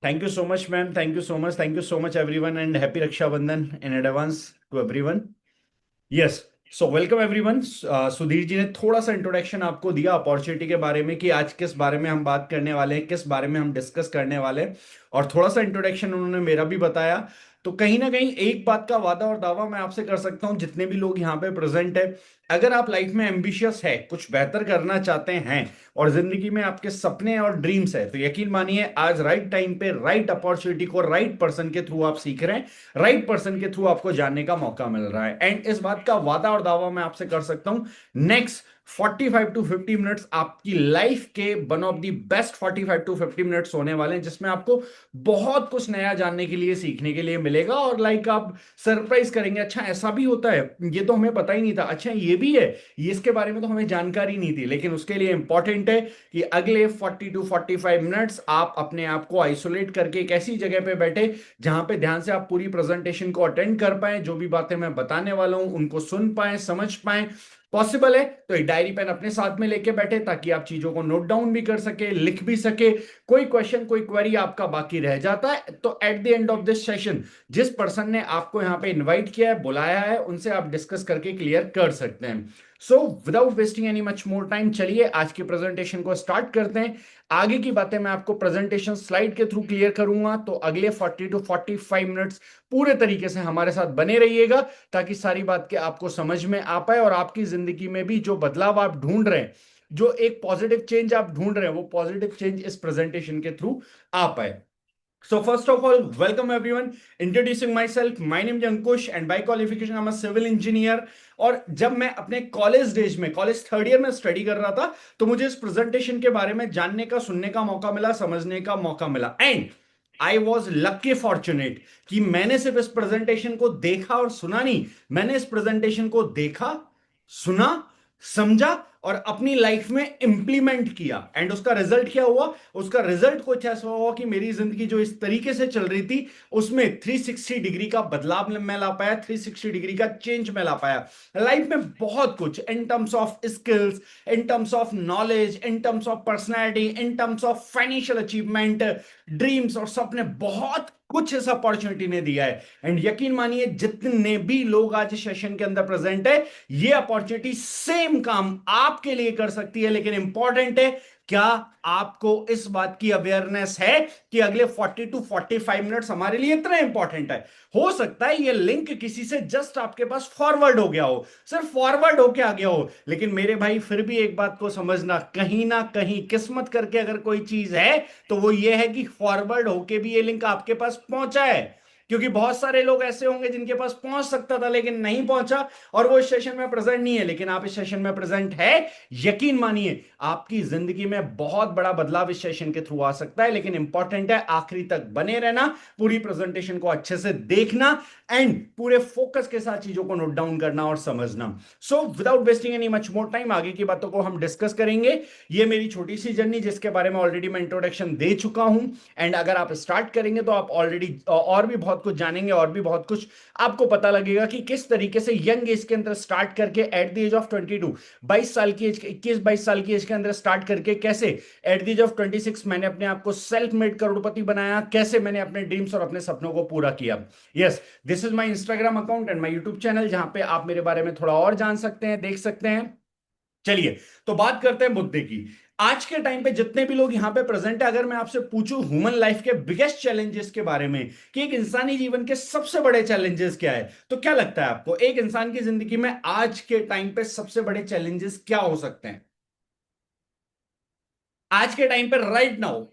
Thank you so much, ma'am. Thank you so much. Thank you so much, everyone, and happy Raksha Bandhan in advance to everyone. Yes, so welcome everyone. Sudhir ji ने थोड़ा सा introduction आपको दिया opportunity के बारे में कि आज किस बारे में हम बात करने वाले हैं, किस बारे में हम डिस्कस करने वाले हैं, और थोड़ा सा इंट्रोडक्शन उन्होंने मेरा भी बताया। तो कहीं ना कहीं एक बात का वादा और दावा मैं आपसे कर सकता हूं, जितने भी लोग यहाँ पे प्रेजेंट है, अगर आप लाइफ में एम्बिशियस है, कुछ बेहतर करना चाहते हैं और जिंदगी में आपके सपने और ड्रीम्स है, तो यकीन मानिए आज राइट टाइम पे राइट अपॉर्चुनिटी को राइट पर्सन के थ्रू आप सीख रहे हैं, राइट पर्सन के थ्रू आपको जानने का मौका मिल रहा है। एंड इस बात का वादा और दावा मैं आपसे कर सकता हूं, नेक्स्ट 45 टू 50 मिनट्स आपकी लाइफ के one of the best 45 to 50 minutes होने वाले हैं, जिसमें आपको बहुत कुछ नया जानने के लिए, सीखने के लिए मिलेगा। और लाइक आप सरप्राइज करेंगे, अच्छा ऐसा भी होता है, ये तो हमें पता ही नहीं था, अच्छा ये भी है, ये इसके बारे में तो हमें जानकारी नहीं थी। लेकिन उसके लिए इंपॉर्टेंट है कि अगले 40 टू 45 मिनट्स आप अपने आप को आइसोलेट करके एक ऐसी जगह पे बैठे जहां पे ध्यान से आप पूरी प्रेजेंटेशन को अटेंड कर पाए, जो भी बातें मैं बताने वाला हूं उनको सुन पाए, समझ पाए। पॉसिबल है तो एक डायरी पेन अपने साथ में लेके बैठे, ताकि आप चीजों को नोट डाउन भी कर सके, लिख भी सके। कोई क्वेश्चन, कोई क्वेरी आपका बाकी रह जाता है तो at the end of this session जिस पर्सन ने आपको यहां पे इनवाइट किया है, बुलाया है, उनसे आप डिस्कस करके क्लियर कर सकते हैं। So without wasting any much more time, चलिए आज की प्रेजेंटेशन को स्टार्ट करते हैं। आगे की बातें मैं आपको प्रेजेंटेशन स्लाइड के थ्रू क्लियर करूंगा, तो अगले 40 टू 45 मिनट्स पूरे तरीके से हमारे साथ बने रहिएगा, ताकि सारी बात के आपको समझ में आ पाए और आपकी जिंदगी में भी जो बदलाव आप ढूंढ रहे हैं, जो एक पॉजिटिव चेंज आप ढूंढ रहे हैं, वो पॉजिटिव चेंज इस प्रेजेंटेशन के थ्रू आ पाए। So first of all, welcome everyone. Introducing myself, my name is Ankush and by qualification I'm a civil engineer. और जब मैं अपने कॉलेज डेज में, कॉलेज थर्ड ईयर में स्टडी कर रहा था, तो मुझे इस प्रेजेंटेशन के बारे में जानने का, सुनने का मौका मिला, समझने का मौका मिला। And I was lucky fortunate कि मैंने सिर्फ इस प्रेजेंटेशन को देखा और सुना नहीं, मैंने इस प्रेजेंटेशन को देखा, सुना, समझा और अपनी लाइफ में इंप्लीमेंट किया। एंड उसका रिजल्ट क्या हुआ? उसका रिजल्ट कुछ ऐसा हुआ कि मेरी जिंदगी जो इस तरीके से चल रही थी, उसमें 360 डिग्री का बदलाव मैं ला पाया, 360 डिग्री का चेंज मैं ला पाया। लाइफ में बहुत कुछ in terms of skills, in terms of knowledge, in terms of personality, in terms of financial achievement, dreams और सपने, बहुत कुछ इस अपॉर्चुनिटी ने दिया है। एंड यकीन मानिए जितने भी लोग आज इस सेशन के अंदर प्रेजेंट है, ये अपॉर्चुनिटी सेम काम आपके लिए कर सकती है। लेकिन इंपॉर्टेंट है, क्या आपको इस बात की अवेयरनेस है कि अगले 40 टू 45 मिनट्स हमारे लिए इतना इंपॉर्टेंट है? हो सकता है ये लिंक किसी से जस्ट आपके पास फॉरवर्ड हो गया हो, सिर्फ फॉरवर्ड होके आ गया हो, लेकिन मेरे भाई फिर भी एक बात को समझना, कहीं ना कहीं किस्मत करके अगर कोई चीज है, तो वो ये है कि फॉरवर्ड होके भी ये लिंक आपके पास पहुंचा है। क्योंकि बहुत सारे लोग ऐसे होंगे जिनके पास पहुंच सकता था लेकिन नहीं पहुंचा, और वो इस सेशन में प्रेजेंट नहीं है, लेकिन आप इस सेशन में प्रेजेंट है। यकीन मानिए आपकी जिंदगी में बहुत बड़ा बदलाव इस सेशन के थ्रू आ सकता है। लेकिन इंपॉर्टेंट है आखिरी तक बने रहना, पूरी प्रेजेंटेशन को अच्छे से देखना एंड पूरे फोकस के साथ चीजों को नोट डाउन करना और समझना। So without wasting any much more time, आगे की बातों को हम डिस्कस करेंगे। ये मेरी छोटी सी जर्नी, जिसके बारे में ऑलरेडी मैं इंट्रोडक्शन दे चुका हूं। एंड अगर आप स्टार्ट करेंगे तो आप ऑलरेडी और भी बहुत कुछ जानेंगे, और भी बहुत कुछ आपको पता लगेगा कि किस तरीके से यंग एज के अंदर स्टार्ट करके एट द एज ऑफ 22, 22 साल की एज, 21-22 साल की एज के अंदर स्टार्ट करके कैसे एट द एज ऑफ 26 मैंने अपने आप को सेल्फ मेड करोड़पति बनाया, कैसे मैंने अपने ड्रीम्स और अपने सपनों को पूरा किया। Yes, this is my Instagram account and my YouTube channel, जहां पे आप मेरे बारे में थोड़ा और जान सकते हैं, देख सकते हैं। चलिए तो बात करते हैं मुद्दे की। आज के टाइम पे जितने भी लोग यहां पे प्रेजेंट है, अगर मैं आपसे पूछूं ह्यूमन लाइफ के बिगेस्ट चैलेंजेस के बारे में, कि एक इंसानी जीवन के सबसे बड़े चैलेंजेस क्या है, तो क्या लगता है आपको एक इंसान की जिंदगी में आज के टाइम पे सबसे बड़े चैलेंजेस क्या हो सकते हैं? आज के टाइम पे राइट नाउ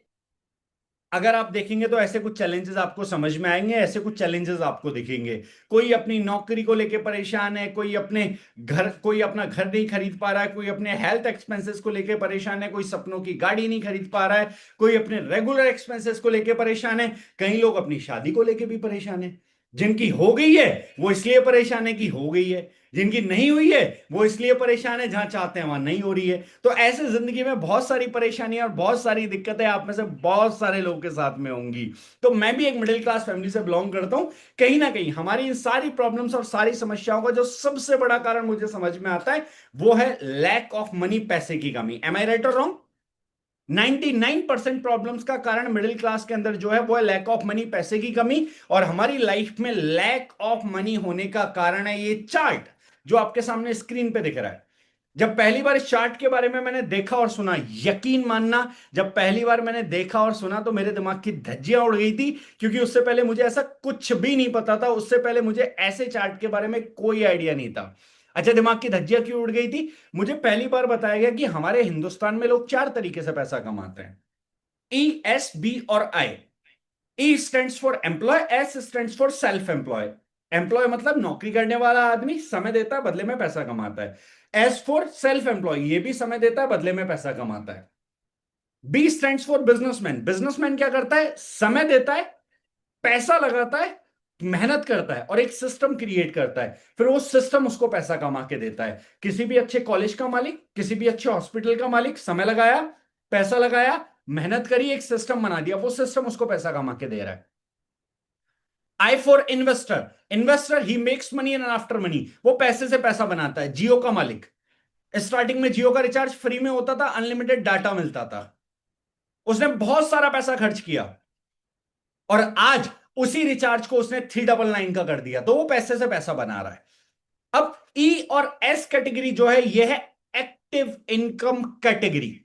अगर आप देखेंगे तो ऐसे कुछ चैलेंजेस आपको समझ में आएंगे, ऐसे कुछ चैलेंजेस आपको दिखेंगे। कोई अपनी नौकरी को लेकर परेशान है, कोई अपने घर, कोई अपना घर नहीं खरीद पा रहा है, कोई अपने हेल्थ एक्सपेंसेस को लेकर परेशान है, कोई सपनों की गाड़ी नहीं खरीद पा रहा है, कोई अपने रेगुलर एक्सपेंसेस को लेकर परेशान है, कई लोग अपनी शादी को लेकर भी परेशान है। जिनकी हो गई है वो इसलिए परेशान है कि हो गई है, जिनकी नहीं हुई है वो इसलिए परेशान है, जहां चाहते हैं वहां नहीं हो रही है। तो ऐसे जिंदगी में बहुत सारी परेशानियां और बहुत सारी दिक्कतें आप में से बहुत सारे लोगों के साथ में होंगी। तो मैं भी एक मिडिल क्लास फैमिली से बिलोंग करता हूं। कहीं ना कहीं हमारी इन सारी प्रॉब्लम्स और सारी समस्याओं का जो सबसे बड़ा कारण मुझे समझ में आता है, वो है लैक ऑफ मनी, पैसे की कमी। एम आई राइट और रॉन्ग? 99% प्रॉब्लम्स का कारण मिडिल क्लास के अंदर जो है वो है लैक ऑफ मनी, पैसे की कमी। और हमारी लाइफ में लैक ऑफ मनी होने का कारण है ये चार्ट जो आपके सामने स्क्रीन पे दिख रहा है। जब पहली बार इस चार्ट के बारे में मैंने देखा और सुना, यकीन मानना, जब पहली बार मैंने देखा और सुना तो मेरे दिमाग की धज्जियां उड़ गई थी, क्योंकि उससे पहले मुझे ऐसा कुछ भी नहीं पता था। उससे पहले मुझे ऐसे चार्ट के बारे में कोई आइडिया नहीं था। अच्छा, दिमाग की धज्जियां क्यों उड़ गई थी? मुझे पहली बार बताया गया कि हमारे हिंदुस्तान में लोग चार तरीके से पैसा कमाते हैं, ई, एस, बी और I. E stands for employ, S stands for self employ. Employ मतलब नौकरी करने वाला आदमी, समय देता है बदले में पैसा कमाता है। एस फॉर सेल्फ एम्प्लॉय, ये भी समय देता है बदले में पैसा कमाता है। B stands for businessman. Businessman क्या करता है? समय देता है, पैसा लगाता है, मेहनत करता है और एक सिस्टम क्रिएट करता है, फिर वो सिस्टम उसको पैसा कमा के देता है। किसी भी अच्छे कॉलेज का मालिक, किसी भी अच्छे हॉस्पिटल का मालिक, समय लगाया, पैसा लगाया, मेहनत करी, एक सिस्टम बना दिया, वो सिस्टम उसको पैसा कमा के दे रहा है। I for investor. Investor he makes money and after money, वो पैसे से पैसा बनाता है। जियो का मालिक, स्टार्टिंग में जियो का रिचार्ज फ्री में होता था, अनलिमिटेड डाटा मिलता था, उसने बहुत सारा पैसा खर्च किया और आज उसी रिचार्ज को उसने 399 का कर दिया, तो वो पैसे से पैसा बना रहा है। अब ई और एस कैटेगरी जो है ये है एक्टिव इनकम कैटेगरी।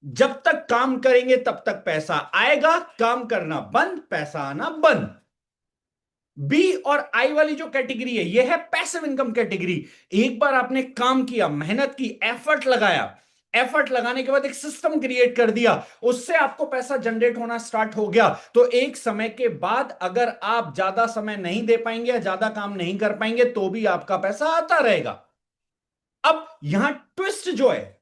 जब तक काम करेंगे तब तक पैसा आएगा, काम करना बंद, पैसा आना बंद। बी और आई वाली जो कैटेगरी है ये है पैसिव इनकम कैटेगरी। एक बार आपने काम किया, मेहनत की, एफर्ट लगाया, एफर्ट लगाने के बाद एक सिस्टम क्रिएट कर दिया, उससे आपको पैसा जनरेट होना स्टार्ट हो गया, तो एक समय के बाद अगर आप ज्यादा समय नहीं दे पाएंगे या ज्यादा काम नहीं कर पाएंगे तो भी आपका पैसा आता रहेगा। अब यहां ट्विस्ट जो है,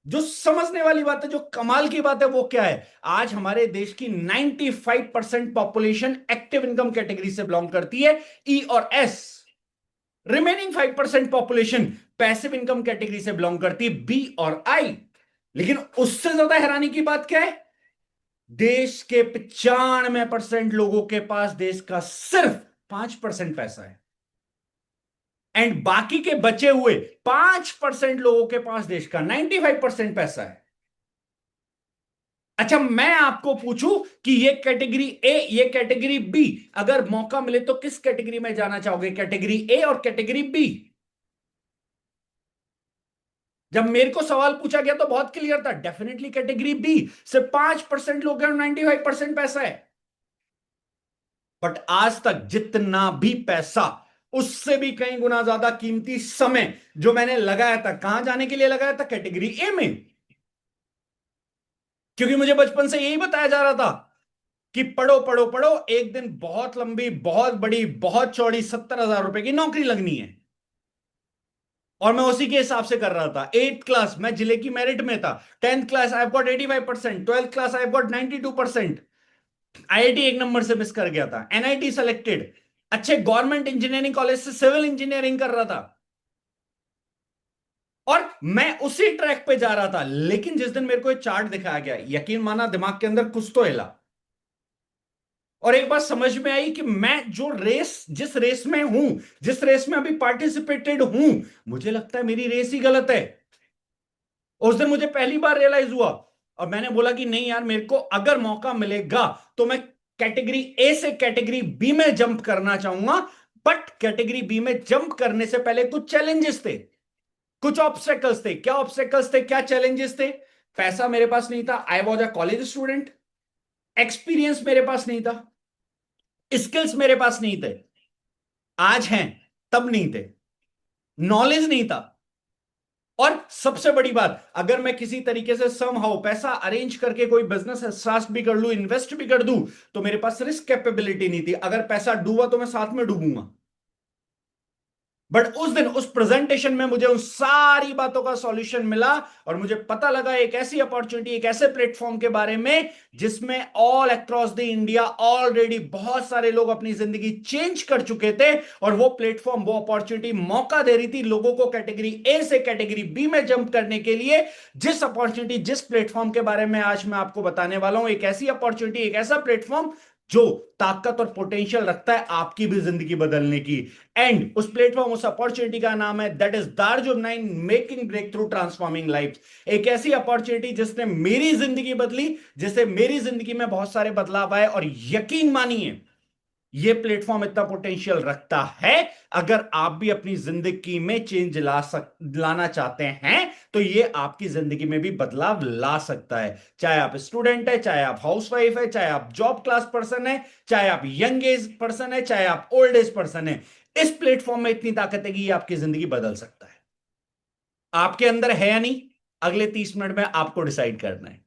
जो समझने वाली बात है, जो कमाल की बात है, वो क्या है? आज हमारे देश की 95% पॉपुलेशन एक्टिव इनकम कैटेगरी से बिलोंग करती है, ई और S. Remaining 5% population passive income category से बिलोंग करती है, बी और आई। लेकिन उससे ज्यादा हैरानी की बात क्या है? देश के 95% लोगों के पास देश का सिर्फ 5% पैसा है, एंड बाकी के बचे हुए 5% लोगों के पास देश का 95% पैसा है। अच्छा, मैं आपको पूछूं कि ये कैटेगरी ए, ये कैटेगरी बी, अगर मौका मिले तो किस कैटेगरी में जाना चाहोगे? कैटेगरी ए और कैटेगरी बी? जब मेरे को सवाल पूछा गया तो बहुत क्लियर था, डेफिनेटली कैटेगरी बी। सिर्फ 5% लोग हैं, 95% पैसा है। बट आज तक जितना भी पैसा, उससे भी कई गुना ज्यादा कीमती समय जो मैंने लगाया था, कहां जाने के लिए लगाया था? कैटेगरी ए में। क्योंकि मुझे बचपन से यही बताया जा रहा था कि पढ़ो पढ़ो पढ़ो, एक दिन बहुत लंबी, बहुत बड़ी, बहुत चौड़ी 70,000 रुपए की नौकरी लगनी है। और मैं उसी के हिसाब से कर रहा था। 8th क्लास मैं जिले की मेरिट में था। 10th class I got 85%, 12th class I got 92%। IIT एक नंबर से मिस कर गया था, एनआईटी सेलेक्टेड, अच्छे गवर्नमेंट इंजीनियरिंग कॉलेज से सिविल इंजीनियरिंग कर रहा था, और मैं उसी ट्रैक पे जा रहा था। लेकिन जिस दिन मेरे को एक चार्ट दिखाया गया, यकीन माना दिमाग के अंदर कुछ तो हिला, और एक बात समझ में आई कि मैं जो रेस, जिस रेस में हूं, जिस रेस में अभी पार्टिसिपेटेड हूं, मुझे लगता है मेरी रेस ही गलत है। उस दिन मुझे पहली बार रियलाइज हुआ, और मैंने बोला कि नहीं यार, मेरे को अगर मौका मिलेगा तो मैं कैटेगरी ए से कैटेगरी बी में जंप करना चाहूंगा। बट कैटेगरी बी में जंप करने से पहले कुछ चैलेंजेस थे, कुछ ऑब्स्टेकल्स थे। क्या ऑब्स्टेकल्स थे, क्या चैलेंजेस थे? पैसा मेरे पास नहीं था, I was a college student. Experience मेरे पास नहीं था, स्किल्स मेरे पास नहीं थे, आज हैं, तब नहीं थे। नॉलेज नहीं था, और सबसे बड़ी बात, अगर मैं किसी तरीके से समहाउ पैसा अरेंज करके कोई बिजनेस स्टार्ट भी कर लूं, इन्वेस्ट भी कर दूं, तो मेरे पास रिस्क कैपेबिलिटी नहीं थी। अगर पैसा डूबा तो मैं साथ में डूबूंगा। बट उस दिन उस प्रेजेंटेशन में मुझे उन सारी बातों का सॉल्यूशन मिला, और मुझे पता लगा एक ऐसी अपॉर्चुनिटी, एक ऐसे प्लेटफॉर्म के बारे में जिसमें all across the India already बहुत सारे लोग अपनी जिंदगी चेंज कर चुके थे, और वो प्लेटफॉर्म, वो अपॉर्चुनिटी मौका दे रही थी लोगों को कैटेगरी ए से कैटेगरी बी में जंप करने के लिए। जिस अपॉर्चुनिटी, जिस प्लेटफॉर्म के बारे में आज मैं आपको बताने वाला हूं, एक ऐसी अपॉर्चुनिटी, एक ऐसा प्लेटफॉर्म जो ताकत और पोटेंशियल रखता है आपकी भी जिंदगी बदलने की। एंड उस प्लेटफॉर्म, उस अपॉर्चुनिटी का नाम है दैट इज दार्जुम 9 making breakthrough transforming life. एक ऐसी अपॉर्चुनिटी जिसने मेरी जिंदगी बदली, जिससे मेरी जिंदगी में बहुत सारे बदलाव आए। और यकीन मानिए, ये प्लेटफॉर्म इतना पोटेंशियल रखता है, अगर आप भी अपनी जिंदगी में चेंज लाना चाहते हैं तो ये आपकी जिंदगी में भी बदलाव ला सकता है। चाहे आप स्टूडेंट है, चाहे आप हाउसवाइफ है, चाहे आप जॉब क्लास पर्सन है, चाहे आप यंग एज पर्सन है, चाहे आप ओल्ड एज पर्सन है, इस प्लेटफॉर्म में इतनी ताकत है कि ये आपकी जिंदगी बदल सकता है। आपके अंदर है या नहीं, अगले 30 मिनट में आपको डिसाइड करना है।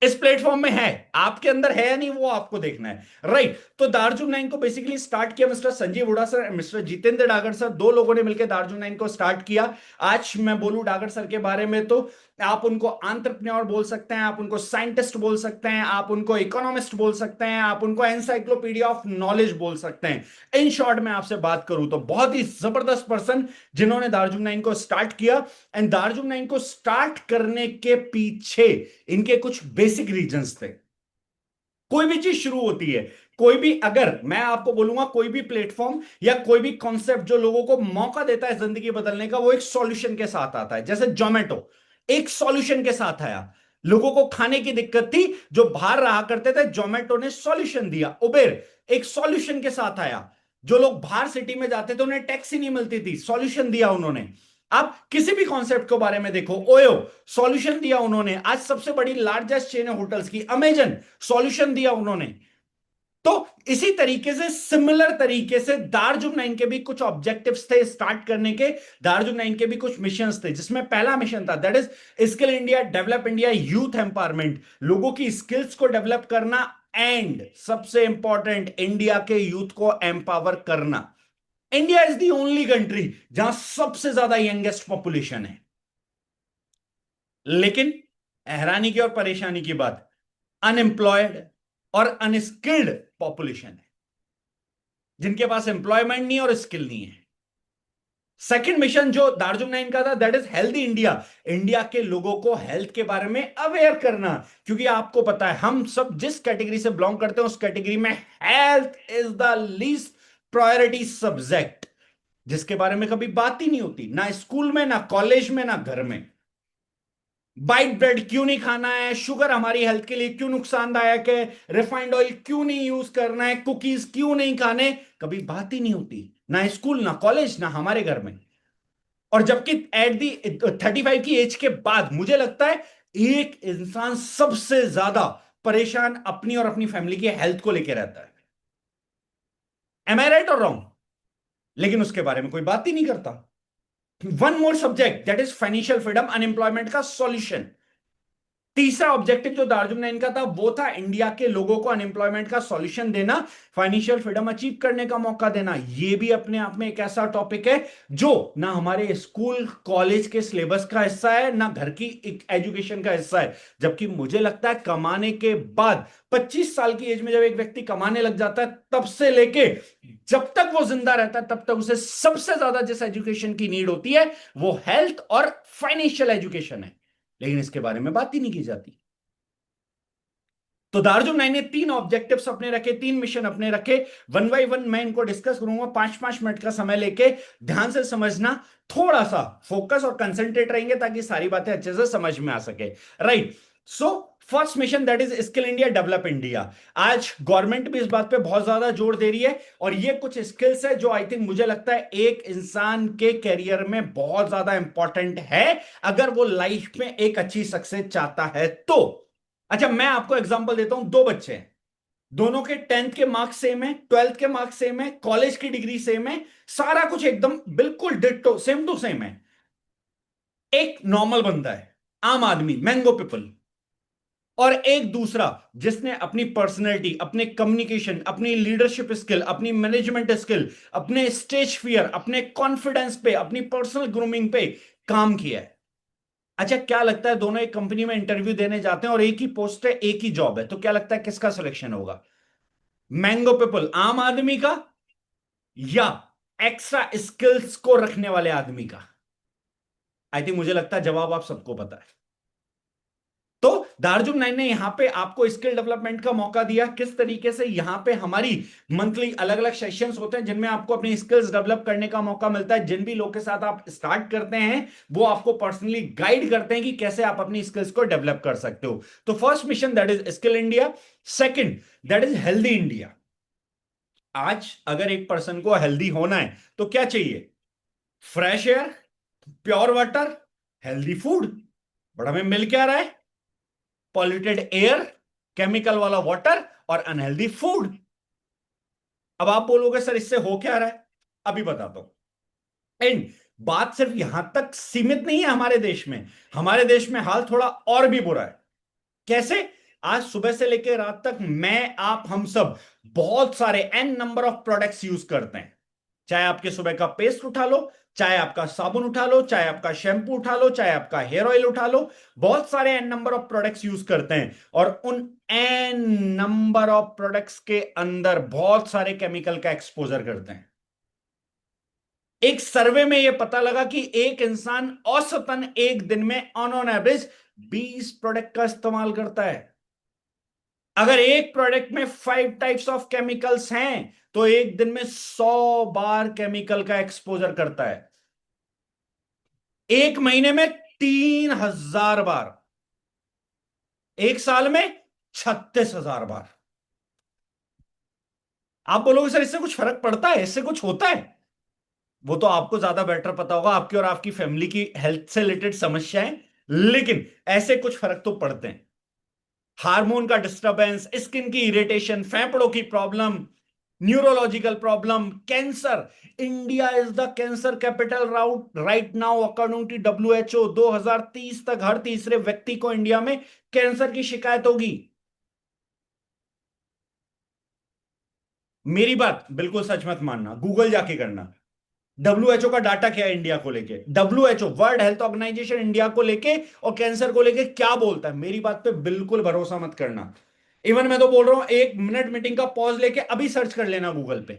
इस प्लेटफॉर्म में है, आपके अंदर है या नहीं वो आपको देखना है। राइट। तो दार्जुम 9 को बेसिकली स्टार्ट किया mister Sanjeev Hooda sir, mister Jitendra Dagar sir, दो लोगों ने मिलकर दार्जुम 9 को स्टार्ट किया। आज मैं बोलूं डागर सर के बारे में तो आप उनको एंटरप्रेन्योर बोल सकते हैं, आप उनको साइंटिस्ट बोल सकते हैं, आप उनको इकोनॉमिस्ट बोल सकते हैं, आप उनको एनसाइक्लोपीडिया ऑफ नॉलेज बोल सकते हैं। इन शॉर्ट में आपसे बात करूं तो बहुत ही जबरदस्त पर्सन जिन्होंने दार्जुम 9 को स्टार्ट किया। एंड दार्जुम 9 को स्टार्ट करने के पीछे इनके कुछ बेसिक रीजंस थे। कोई भी चीज शुरू होती है, कोई भी, अगर मैं आपको बोलूंगा कोई भी प्लेटफॉर्म या कोई भी कॉन्सेप्ट जो लोगों को मौका देता है जिंदगी बदलने का, वो एक सॉल्यूशन के साथ आता है। जैसे जोमेटो एक सॉल्यूशन के साथ आया। लोगों को खाने की दिक्कत थी, जो बाहर रहा करते थे, जोमेटो ने सॉल्यूशन दिया। उबेर एक सॉल्यूशन के साथ आया। जो लोग बाहर सिटी में जाते थे उन्हें टैक्सी नहीं मिलती थी, सॉल्यूशन दिया उन्होंने। आप किसी भी कॉन्सेप्ट के बारे में देखो, ओयो सॉल्यूशन दिया उन्होंने। आज सबसे बड़ी लार्जेस्ट चेन है होटल्स की, अमेजन सॉल्यूशन दिया उन्होंने। तो इसी तरीके से, सिमिलर तरीके से दार्जुम 9 के भी कुछ ऑब्जेक्टिव्स थे स्टार्ट करने के। दार्जुम 9 के भी कुछ मिशंस थे, जिसमें पहला मिशन था that is skill India, develop India, youth empowerment, लोगों की स्किल्स को डेवलप करना। एंड सबसे इंपॉर्टेंट, इंडिया के यूथ को एम्पावर करना। India is the only country जहां सबसे ज्यादा यंगेस्ट पॉपुलेशन है। लेकिन हैरानी की और परेशानी की बात, अनएम्प्लॉयड और अनस्किल्ड पॉपुलेशन है, जिनके पास एम्प्लॉयमेंट नहीं और स्किल नहीं है। सेकंड मिशन जो दार्जुम 9 का था that is healthy India. India के लोगों को हेल्थ के बारे में अवेयर करना, क्योंकि आपको पता है हम सब जिस कैटेगरी से बिलोंग करते हैं उस कैटेगरी में health is the least priority subject, जिसके बारे में कभी बात ही नहीं होती, ना स्कूल में, ना कॉलेज में, ना घर में। वाइट ब्रेड क्यों नहीं खाना है, शुगर हमारी हेल्थ के लिए क्यों नुकसानदायक है, रिफाइंड ऑयल क्यों नहीं यूज करना है, कुकीज क्यों नहीं खाने, कभी बात ही नहीं होती, ना स्कूल, ना कॉलेज, ना हमारे घर में। और जबकि एट दी 35 की एज के बाद मुझे लगता है एक इंसान सबसे ज्यादा परेशान अपनी और अपनी फैमिली की हेल्थ को लेकर रहता है। एम आई राइट और रॉन्ग? लेकिन उसके बारे में कोई बात ही नहीं करता। One more subject that is financial freedom, unemployment का सॉल्यूशन। तीसरा ऑब्जेक्टिव जो दार्जुम 9 का था वो था इंडिया के लोगों को अनएम्प्लॉयमेंट का सॉल्यूशन देना, फाइनेंशियल फ्रीडम अचीव करने का मौका देना। ये भी अपने आप में एक ऐसा टॉपिक है जो ना हमारे स्कूल कॉलेज के सिलेबस का हिस्सा है, ना घर की एजुकेशन का हिस्सा है। जबकि मुझे लगता है कमाने के बाद 25 साल की एज में जब एक व्यक्ति कमाने लग जाता है, तब से लेके जब तक वो जिंदा रहता है तब तक उसे सबसे ज्यादा जिस एजुकेशन की नीड होती है वो हेल्थ और फाइनेंशियल एजुकेशन है। लेकिन इसके बारे में बात ही नहीं की जाती। तो दार्जुम 9 ने 3 ऑब्जेक्टिव्स अपने रखे, 3 मिशन अपने रखे। वन बाई वन मैं इनको डिस्कस करूंगा, 5-5 मिनट का समय लेके। ध्यान से समझना, थोड़ा सा फोकस और कंसंट्रेट रहेंगे ताकि सारी बातें अच्छे से समझ में आ सके। Right. So first mission that is skill India, develop India. आज गवर्नमेंट भी इस बात पे बहुत ज्यादा जोर दे रही है, और ये कुछ स्किल्स है जो आई थिंक मुझे लगता है एक इंसान के करियर में बहुत ज्यादा इंपॉर्टेंट है, अगर वो लाइफ में एक अच्छी सक्सेस चाहता है तो। अच्छा, मैं आपको एग्जांपल देता हूं। दो बच्चे हैं, दोनों के 10th के मार्क्स सेम है, 12th के मार्क्स सेम है, कॉलेज की डिग्री सेम है, सारा कुछ एकदम बिल्कुल डिट्टो सेम टू सेम है। एक नॉर्मल बंदा है, आम आदमी, मैंगो पीपल, और एक दूसरा जिसने अपनी पर्सनैलिटी, अपने कम्युनिकेशन, अपनी लीडरशिप स्किल, अपनी मैनेजमेंट स्किल, अपने स्टेज फियर, अपने कॉन्फिडेंस पे, अपनी पर्सनल ग्रूमिंग पे काम किया है। अच्छा, क्या लगता है, दोनों एक कंपनी में इंटरव्यू देने जाते हैं और एक ही पोस्ट है, एक ही जॉब है, तो क्या लगता है किसका सिलेक्शन होगा? मैंगो पीपल, आम आदमी का, या एक्स्ट्रा स्किल्स को रखने वाले आदमी का? आई थिंक मुझे लगता है जवाब आप सबको पता है। तो दार्जुन नाइन ने यहाँ पे आपको स्किल डेवलपमेंट का मौका दिया। किस तरीके से? यहाँ पे हमारी मंथली अलग अलग सेशंस होते हैं जिनमें आपको अपनी स्किल्स डेवलप करने का मौका मिलता है। जिन भी लोग के साथ आप स्टार्ट करते हैं वो आपको पर्सनली गाइड करते हैं कि कैसे आप अपनी स्किल्स को डेवलप कर सकते हो। तो first mission that is skill India, second that is healthy India. आज अगर एक पर्सन को हेल्दी होना है तो क्या चाहिए? Fresh air, pure water, healthy food. But हमें मिल क्या रहा है? पॉल्यूटेड एयर, केमिकल वाला वाटर और अनहेल्दी फूड। अब आप बोलोगे सर इससे हो क्या रहा है? अभी बताता हूं। एंड बात सिर्फ यहां तक सीमित नहीं है हमारे देश में। हमारे देश में हाल थोड़ा और भी बुरा है। कैसे? आज सुबह से लेकर रात तक मैं, आप, हम सब बहुत सारे n number of products use करते हैं। चाहे आपके सुबह का पेस्ट उठा लो, चाहे आपका साबुन उठा लो, चाहे आपका शैम्पू उठा लो, चाहे आपका हेयर ऑयल उठा लो, बहुत सारे n number of products use करते हैं। और उन एन नंबर ऑफ प्रोडक्ट्स के अंदर बहुत सारे केमिकल का एक्सपोजर करते हैं। एक सर्वे में यह पता लगा कि एक इंसान औसतन एक दिन में ऑन एवरेज 20 प्रोडक्ट का इस्तेमाल करता है। अगर एक प्रोडक्ट में 5 टाइप्स ऑफ केमिकल्स हैं तो एक दिन में 100 बार केमिकल का एक्सपोजर करता है। एक महीने में 3000 बार, एक साल में 36,000 बार। आप बोलोगे सर इससे कुछ फर्क पड़ता है, इससे कुछ होता है? वो तो आपको ज्यादा बेटर पता होगा, आपकी और आपकी फैमिली की हेल्थ से रिलेटेड समस्याएं। लेकिन ऐसे कुछ फर्क तो पड़ते हैं। हार्मोन का डिस्टरबेंस, स्किन की इरिटेशन, फेफड़ों की problem, neurological problem, cancer. India is the cancer capital rout right now according to WHO. 2030 तक हर तीसरे व्यक्ति को इंडिया में कैंसर की शिकायत होगी। मेरी बात बिल्कुल सच मत मानना, गूगल जाके करना। डब्ल्यूएचओ का डाटा क्या है इंडिया को लेके? WHO, world health organization, India को लेके और कैंसर को लेके क्या बोलता है? मेरी बात पे बिल्कुल भरोसा मत करना। इवन मैं तो बोल रहा हूं 1 मिनट मीटिंग का पॉज लेके अभी सर्च कर लेना गूगल पे।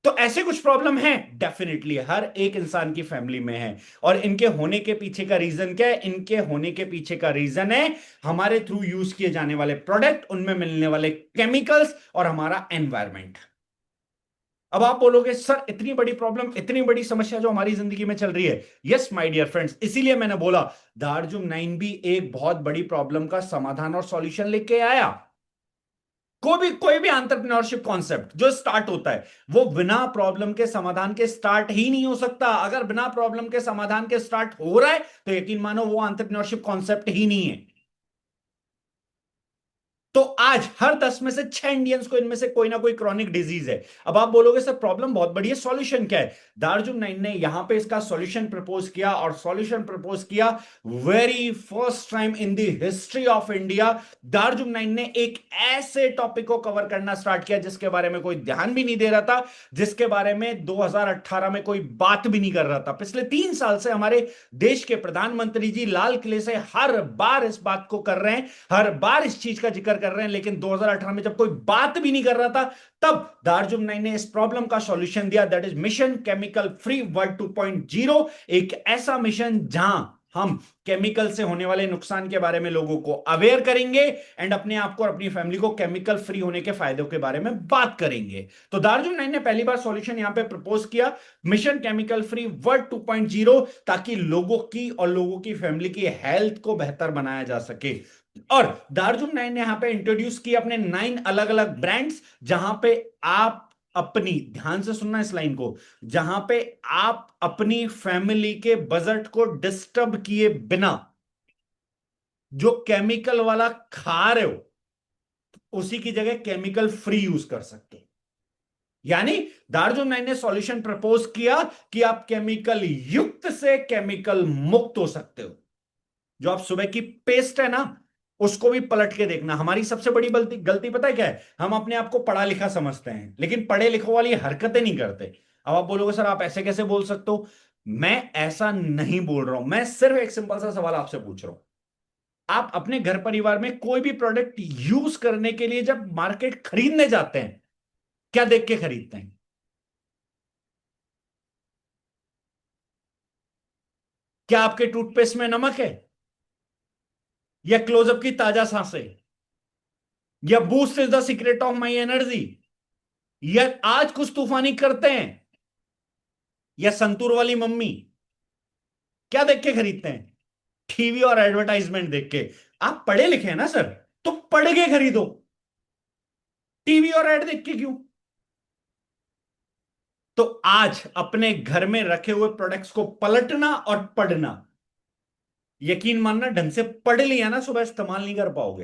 तो ऐसे कुछ प्रॉब्लम है, डेफिनेटली हर एक इंसान की फैमिली में है। और इनके होने के पीछे का रीजन क्या है? इनके होने के पीछे का रीजन है हमारे थ्रू यूज किए जाने वाले प्रोडक्ट, उनमें मिलने वाले केमिकल्स और हमारा एनवायरमेंट। अब आप बोलोगे सर इतनी बड़ी प्रॉब्लम, इतनी बड़ी समस्या जो हमारी जिंदगी में चल रही है। यस माय डियर फ्रेंड्स, इसीलिए मैंने बोला दार्जुम 9 भी एक बहुत बड़ी प्रॉब्लम का समाधान और सॉल्यूशन लेके आया। कोई भी एंटरप्रेन्योरशिप कॉन्सेप्ट जो स्टार्ट होता है वो बिना प्रॉब्लम के समाधान के स्टार्ट ही नहीं हो सकता। अगर बिना प्रॉब्लम के समाधान के स्टार्ट हो रहा है तो यकीन मानो वो एंटरप्रेन्योरशिप कॉन्सेप्ट ही नहीं है। तो आज हर 10 में से 6 इंडियंस को इनमें से कोई ना कोई क्रॉनिक डिजीज है। अब आप बोलोगे सर प्रॉब्लम बहुत बड़ी है, सॉल्यूशन क्या है? दार्जुन नाइन ने यहां पे इसका सॉल्यूशन प्रपोज किया, और सॉल्यूशन प्रपोज किया very first time in the history of India. दार्जुन नाइन ने एक ऐसे टॉपिक को कवर करना स्टार्ट किया जिसके बारे में कोई ध्यान भी नहीं दे रहा था, जिसके बारे में 2018 में कोई बात भी नहीं कर रहा था। पिछले 3 साल से हमारे देश के प्रधानमंत्री जी लाल किले से हर बार इस बात को कर रहे हैं, हर बार इस चीज का जिक्र कर रहे हैं, लेकिन 2018 में जब कोई बात भी नहीं कर रहा था तब दार्जुम नाइन ने इस प्रॉब्लम का सॉल्यूशन दिया, that is mission chemical free world 2.0। एक ऐसा मिशन जहां हम केमिकल से होने वाले नुकसान के बारे में लोगों को अवेयर करेंगे एंड अपने आप को और अपनी फैमिली को केमिकल फ्री होने के फायदों के बारे में बात करेंगे। तो दार्जुम नाइन ने पहली बार सॉल्यूशन यहां पे प्रपोज किया, मिशन केमिकल फ्री वर्ल्ड 2.0, ताकि लोगों की और लोगों की फैमिली की हेल्थ को बेहतर बनाया जा सके। और दार्जुन नाइन ने यहां पे इंट्रोड्यूस किए अपने 9 अलग अलग ब्रांड्स, जहां पे आप अपनी, ध्यान से सुनना इस लाइन को, जहां पे आप अपनी फैमिली के बजट को डिस्टर्ब किए बिना जो केमिकल वाला खा रहे हो उसी की जगह केमिकल फ्री यूज कर सकते हो। यानी दार्जुन नाइन ने सॉल्यूशन प्रपोज किया कि आप केमिकल युक्त से केमिकल मुक्त हो सकते हो। जो आप सुबह की पेस्ट है ना, उसको भी पलट के देखना। हमारी सबसे बड़ी गलती गलती पता है क्या है? हम अपने आप को पढ़ा लिखा समझते हैं लेकिन पढ़े लिखों वाली हरकतें नहीं करते। अब आप बोलोगे सर आप ऐसे कैसे बोल सकते हो? मैं ऐसा नहीं बोल रहा हूं, मैं सिर्फ एक सिंपल सा सवाल आपसे पूछ रहा हूं। आप अपने घर परिवार में कोई भी प्रोडक्ट यूज करने के लिए जब मार्केट खरीदने जाते हैं, क्या देख के खरीदते हैं? क्या आपके टूथपेस्ट में नमक है? या क्लोजअप की ताजा सांसें, या boost is the secret of my energy, या आज कुछ तूफानी करते हैं, या संतूर वाली मम्मी? क्या देख के खरीदते हैं? टीवी और एडवर्टाइजमेंट देख के। आप पढ़े लिखे हैं ना सर, तो पढ़ के खरीदो, टीवी और एड देख के क्यों? तो आज अपने घर में रखे हुए प्रोडक्ट्स को पलटना और पढ़ना, यकीन मानना ढंग से पढ़ लिया ना, सुबह इस्तेमाल नहीं कर पाओगे।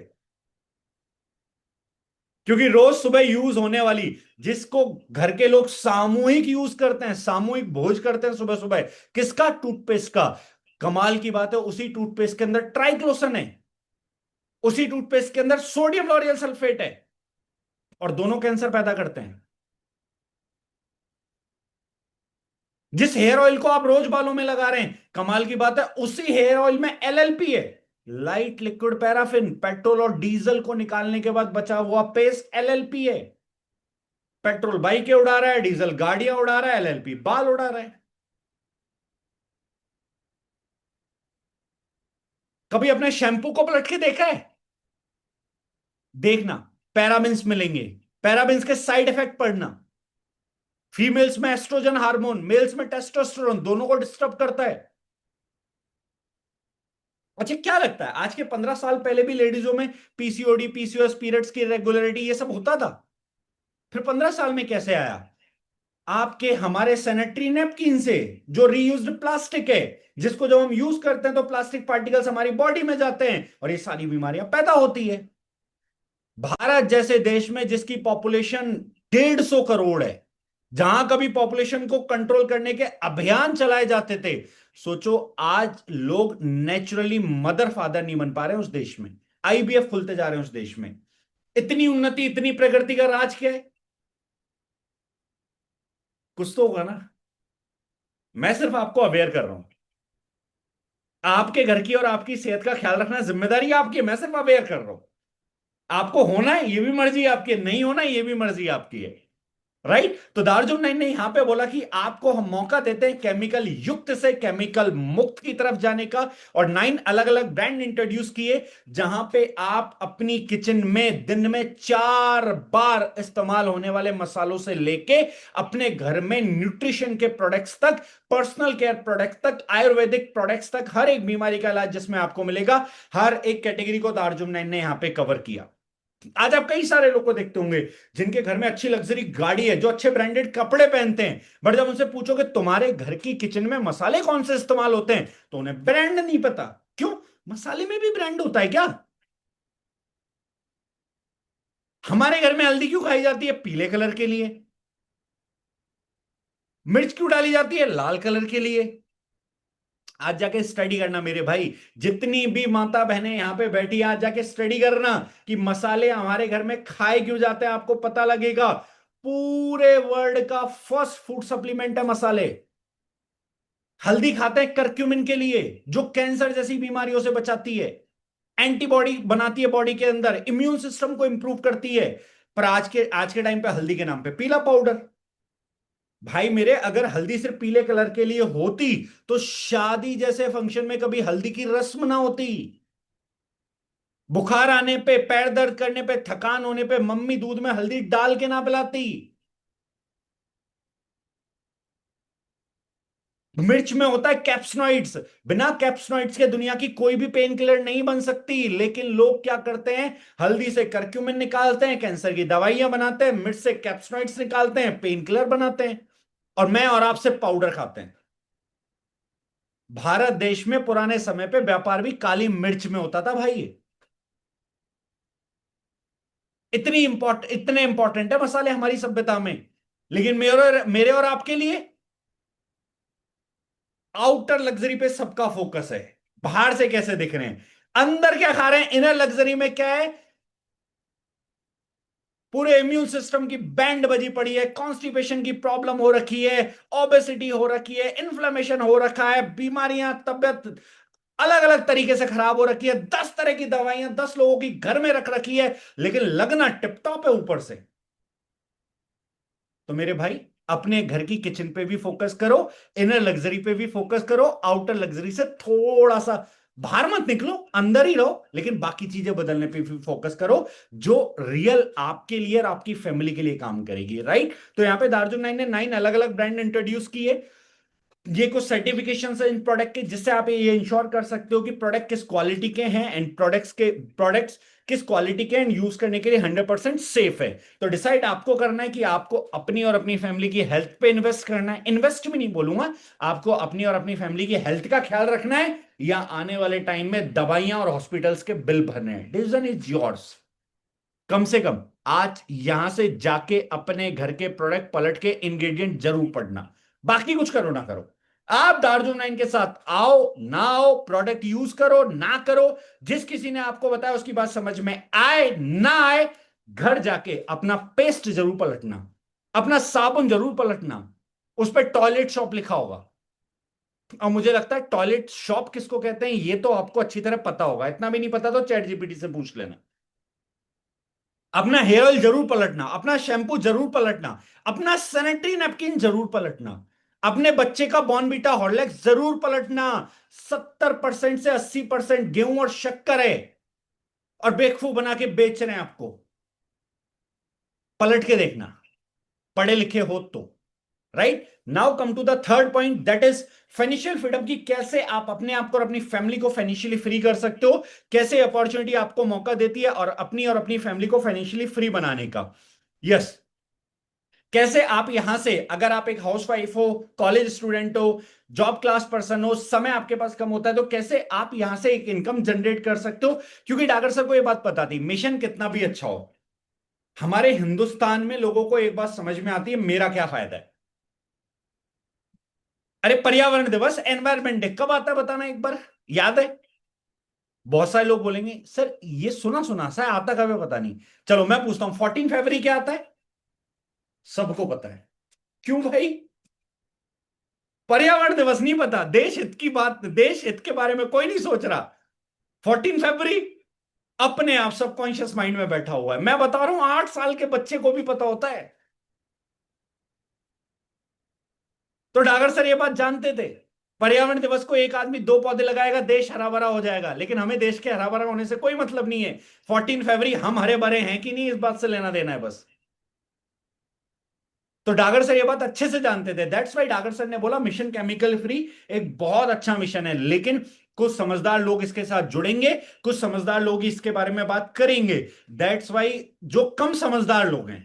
क्योंकि रोज सुबह यूज होने वाली, जिसको घर के लोग सामूहिक यूज करते हैं, सामूहिक भोज करते हैं सुबह सुबह, किसका? टूथपेस्ट का। कमाल की बात है, उसी टूथपेस्ट के अंदर ट्राइक्लोसन है, उसी टूथपेस्ट के अंदर सोडियम लॉरियल सल्फेट है, और दोनों कैंसर पैदा करते हैं। जिस हेयर ऑयल को आप रोज बालों में लगा रहे हैं, कमाल की बात है, उसी हेयर ऑयल में एलएलपी है, लाइट लिक्विड पैराफिन। पेट्रोल और डीजल को निकालने के बाद बचा हुआ पेस्ट एलएलपी है। पेट्रोल बाइकें उड़ा रहा है, डीजल गाड़ियां उड़ा रहा है, एलएलपी बाल उड़ा रहा है। कभी अपने शैंपू को पलट के देखा है? देखना, पैराबिन्स मिलेंगे, पैराबिन्स के साइड इफेक्ट पढ़ना। फीमेल्स में एस्ट्रोजन हार्मोन, मेल्स में टेस्टोस्टेरोन, दोनों को डिस्टर्ब करता है। अच्छा, क्या लगता है आज के 15 साल पहले भी लेडीजों में पीसीओडी, पीसीओएस, पीरियड्स की रेगुलरिटी, ये सब होता था? फिर 15 साल में कैसे आया? आपके हमारे सैनिटरी नैपकिन से, जो रीयूज्ड प्लास्टिक है, जिसको जब हम यूज करते हैं तो प्लास्टिक पार्टिकल्स हमारी बॉडी में जाते हैं और ये सारी बीमारियां पैदा होती है। भारत जैसे देश में जिसकी पॉपुलेशन 150 करोड़ है, जहां कभी पॉपुलेशन को कंट्रोल करने के अभियान चलाए जाते थे, सोचो आज लोग नेचुरली मदर फादर नहीं बन पा रहे हैं उस देश में, आईवीएफ खुलते जा रहे हैं उस देश में। इतनी उन्नति, इतनी प्रगति का राज क्या है? कुछ तो होगा ना। मैं सिर्फ आपको अवेयर कर रहा हूं। आपके घर की और आपकी सेहत का ख्याल रखना जिम्मेदारी आपकी है, मैं सिर्फ अवेयर कर रहा हूं। आपको होना है ये भी मर्जी आपकी है, नहीं होना ये भी मर्जी आपकी है। राइट? तो दार्जुन नाइन ने यहां पे बोला कि आपको हम मौका देते हैं केमिकल युक्त से केमिकल मुक्त की तरफ जाने का, और 9 अलग अलग ब्रांड इंट्रोड्यूस किए, जहां पे आप अपनी किचन में दिन में 4 बार इस्तेमाल होने वाले मसालों से लेके अपने घर में न्यूट्रिशन के प्रोडक्ट्स तक, पर्सनल केयर प्रोडक्ट्स तक, आयुर्वेदिक प्रोडक्ट्स तक, हर एक बीमारी का इलाज जिसमें आपको मिलेगा, हर एक कैटेगरी को दार्जुन नाइन ने यहां पे कवर किया। आज आप कई सारे लोग को देखते होंगे जिनके घर में अच्छी लग्जरी गाड़ी है, जो अच्छे ब्रांडेड कपड़े पहनते हैं, बट जब उनसे पूछो कि तुम्हारे घर की किचन में मसाले कौन से इस्तेमाल होते हैं, तो उन्हें ब्रांड नहीं पता। क्यों? मसाले में भी ब्रांड होता है क्या? हमारे घर में हल्दी क्यों खाई जाती है? पीले कलर के लिए। मिर्च क्यों डाली जाती है? लाल कलर के लिए। आज जाके स्टडी करना मेरे भाई, जितनी भी माता बहनें यहां पे बैठी हैं, आज जाके स्टडी करना कि मसाले हमारे घर में खाए क्यों जाते हैं, आपको पता लगेगा। पूरे वर्ल्ड का फर्स्ट फूड सप्लीमेंट है मसाले। हल्दी खाते हैं करक्यूमिन के लिए, जो कैंसर जैसी बीमारियों से बचाती है, एंटीबॉडी बनाती है बॉडी के अंदर, इम्यून सिस्टम को इंप्रूव करती है। पर आज के टाइम पे हल्दी के नाम पे पीला पाउडर। भाई मेरे, अगर हल्दी सिर्फ पीले कलर के लिए होती, तो शादी जैसे फंक्शन में कभी हल्दी की रस्म ना होती। बुखार आने पे, पैर दर्द करने पे, थकान होने पे मम्मी दूध में हल्दी डाल के ना पिलाती। मिर्च में होता है कैप्सनॉइड्स, बिना कैप्सनॉइड्स के दुनिया की कोई भी पेन किलर नहीं बन सकती, लेकिन लोग क्या करते हैं, हल्दी से करक्यूमिन निकालते हैं, कैंसर की दवाइयां बनाते हैं, मिर्च से कैप्सनॉइड्स निकालते हैं, पेन किलर बनाते हैं, और मैं और आपसे पाउडर खाते हैं। भारत देश में पुराने समय पे व्यापार भी काली मिर्च में होता था भाई। इतने इंपॉर्टेंट है मसाले हमारी सभ्यता में। लेकिन मेरे और आपके लिए आउटर लग्जरी पे सबका फोकस है, बाहर से कैसे दिख रहे हैं, अंदर क्या खा रहे हैं। इनर लग्जरी में क्या है? पूरे इम्यून सिस्टम की बैंड बजी पड़ी है, कॉन्स्टिपेशन की प्रॉब्लम हो रखी है, ओबेसिटी हो रखी है, इन्फ्लेमेशन हो रखा है, बीमारियां, तबियत अलग अलग तरीके से खराब हो रखी है, 10 तरह की दवाइयां 10 लोगों की घर में रख रखी है, लेकिन लगना टिपटॉप है ऊपर से। तो मेरे भाई, अपने घर की किचन पे भी फोकस करो, इनर लग्जरी पे भी फोकस करो, आउटर लग्जरी से थोड़ा सा बाहर मत निकलो, अंदर ही रहो, लेकिन बाकी चीजें बदलने पे भी फोकस करो जो रियल आपके लिए और आपकी फैमिली के लिए काम करेगी, राइट? तो यहाँ पे दार्जुन 9 ने 9 अलग अलग ब्रांड इंट्रोड्यूस किए। ये कुछ सर्टिफिकेशन है इन प्रोडक्ट के, जिससे आप ये इंश्योर कर सकते हो कि प्रोडक्ट किस क्वालिटी के हैं एंड प्रोडक्ट्स किस क्वालिटी के एंड यूज करने के लिए 100% सेफ है। तो डिसाइड आपको करना है कि आपको अपनी और अपनी फैमिली की हेल्थ पे इन्वेस्ट करना है, इन्वेस्ट भी नहीं बोलूंगा, आपको अपनी और अपनी फैमिली की हेल्थ का ख्याल रखना है, या आने वाले टाइम में दवाइयां और हॉस्पिटल्स के बिल भरने हैं। Decision is yours. कम से कम आज यहां से जाके अपने घर के प्रोडक्ट पलट के इंग्रेडिएंट जरूर पढ़ना, बाकी कुछ करो ना करो। आप दार्जुन 9 के साथ आओ ना आओ, प्रोडक्ट यूज करो ना करो, जिस किसी ने आपको बताया उसकी बात समझ में आए ना आए, घर जाके अपना पेस्ट जरूर पलटना, अपना साबुन जरूर पलटना, उस पर टॉयलेट शॉप लिखा होगा। और मुझे लगता है टॉयलेट शॉप किसको कहते हैं ये तो आपको अच्छी तरह पता होगा, इतना भी नहीं पता तो चैट जीपीटी से पूछ लेना। अपना हेयर ऑयल जरूर पलटना, अपना शैंपू जरूर पलटना, अपना सैनिटरी नैपकिन जरूर पलटना, अपने बच्चे का बॉर्नवीटा हॉर्लिक्स जरूर पलटना। 70% से 80% गेहूं और शक्कर है और बेवकूफ बना के बेच रहे हैं आपको। पलट के देखना, पढ़े लिखे हो तो। Right now come to the third point, that is financial freedom, की कैसे आप अपने आप को और अपनी फैमिली को फाइनेंशियली फ्री कर सकते हो, कैसे अपॉर्चुनिटी आपको मौका देती है और अपनी फैमिली को फाइनेंशियली फ्री बनाने का। Yes yes. कैसे आप यहां से, अगर आप एक हाउसवाइफ हो, कॉलेज स्टूडेंट हो, जॉब क्लास पर्सन हो, समय आपके पास कम होता है, तो कैसे आप यहां से एक इनकम जनरेट कर सकते हो। क्योंकि डागर सर को यह बात पता थी, मिशन कितना भी अच्छा हो, हमारे हिंदुस्तान में लोगों को एक बात समझ में आती है, मेरा क्या फायदा है। अरे पर्यावरण दिवस, एनवायरमेंट डे कब आता है बताना एक बार, याद है? बहुत सारे लोग बोलेंगे सर ये सुना सुना सा है, आता कब है पता नहीं। चलो मैं पूछता हूं, 14 फरवरी क्या आता है? सबको पता है। क्यों भाई? पर्यावरण दिवस नहीं पता, देश हित की बात, देश हित के बारे में कोई नहीं सोच रहा। 14 फरवरी अपने आप सबकॉन्शियस माइंड में बैठा हुआ है। मैं बता रहा हूं 8 साल के बच्चे को भी पता होता है। तो डागर सर ये बात जानते थे, पर्यावरण दिवस को एक आदमी 2 पौधे लगाएगा देश हरा भरा हो जाएगा, लेकिन हमें देश के हरा भरा होने से कोई मतलब नहीं है। 14 फरवरी हम हरे भरे हैं कि नहीं, इस बात से लेना देना है बस। तो डागर सर ये बात अच्छे से जानते थे, दैट्स वाई डागर सर ने बोला मिशन केमिकल फ्री एक बहुत अच्छा मिशन है, लेकिन कुछ समझदार लोग इसके साथ जुड़ेंगे, कुछ समझदार लोग इसके बारे में बात करेंगे। दैट्स वाई जो कम समझदार लोग हैं,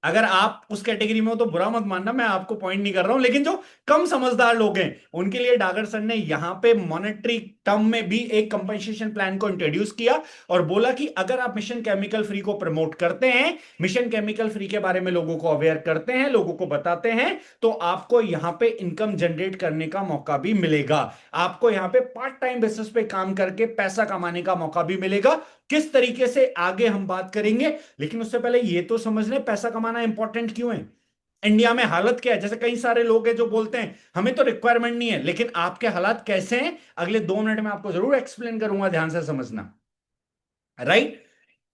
अगर आप उस कैटेगरी में हो तो बुरा मत मानना, मैं आपको पॉइंट नहीं कर रहा हूं, लेकिन जो कम समझदार लोग हैं उनके लिए डागर सर ने यहां पे मॉनेटरी टर्म में भी एक कंपनसेशन प्लान को इंट्रोड्यूस किया और बोला कि अगर आप मिशन केमिकल फ्री को प्रमोट करते हैं, मिशन केमिकल फ्री के बारे में लोगों को अवेयर करते हैं, लोगों को बताते हैं, तो आपको यहां पे इनकम जनरेट करने का मौका भी मिलेगा, आपको यहां पे पार्ट टाइम बेसिस पे काम करके पैसा कमाने का मौका भी मिलेगा। किस तरीके से आगे हम बात करेंगे, लेकिन उससे पहले ये तो समझ लें पैसा कमाना इंपॉर्टेंट क्यों है। इंडिया में हालत क्या है, जैसे कई सारे लोग हैं जो बोलते हैं हमें तो रिक्वायरमेंट नहीं है, लेकिन आपके हालात कैसे हैं अगले 2 मिनट में आपको जरूर एक्सप्लेन करूंगा, ध्यान से समझना। राइट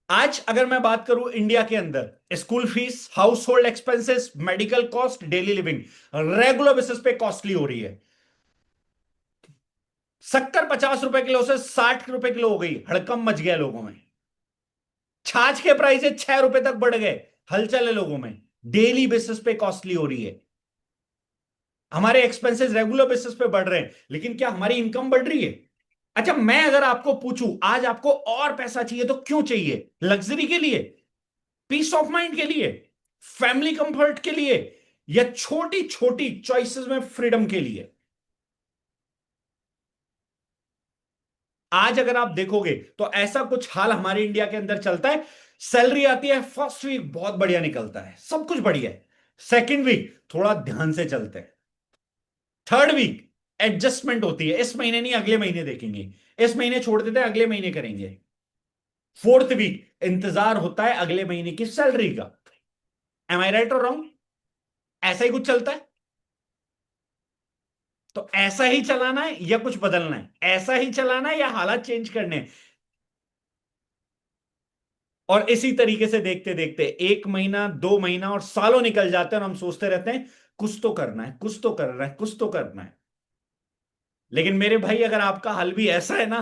आज अगर मैं बात करूं इंडिया के अंदर, school fees, house hold expenses, medical cost, daily living regular basis पे कॉस्टली हो रही है। 70-50 रुपए किलो से 60 रुपए किलो हो गई, हड़कंप मच गया लोगों में। छाछ के प्राइसेस 6 रुपए तक बढ़ गए, हलचल है लोगों में, डेली बेसिस पे कॉस्टली हो रही है। हमारे एक्सपेंसेस रेगुलर बेसिस पे बढ़ रहे हैं, लेकिन क्या हमारी इनकम बढ़ रही है? अच्छा मैं अगर आपको पूछूं आज आपको और पैसा चाहिए तो क्यों चाहिए? लग्जरी के लिए, पीस ऑफ माइंड के लिए, फैमिली कंफर्ट के लिए, या छोटी छोटी चॉइसेस में फ्रीडम के लिए? आज अगर आप देखोगे तो ऐसा कुछ हाल हमारे इंडिया के अंदर चलता है, सैलरी आती है, फर्स्ट वीक बहुत बढ़िया निकलता है, सब कुछ बढ़िया है, सेकेंड वीक थोड़ा ध्यान से चलते हैं, थर्ड वीक एडजस्टमेंट होती है, इस महीने नहीं अगले महीने देखेंगे, इस महीने छोड़ देते हैं अगले महीने करेंगे, फोर्थ वीक इंतजार होता है अगले महीने की सैलरी का। एम आई राइट और रॉन्ग? ऐसा ही कुछ चलता है। तो ऐसा ही चलाना है या कुछ बदलना है, ऐसा ही चलाना है या हालात चेंज करने हैं? और इसी तरीके से देखते देखते 1 महीना, 2 महीना और सालों निकल जाते हैं और हम सोचते रहते हैं कुछ तो करना है, कुछ तो करना है, कुछ तो करना है। लेकिन मेरे भाई अगर आपका हाल भी ऐसा है ना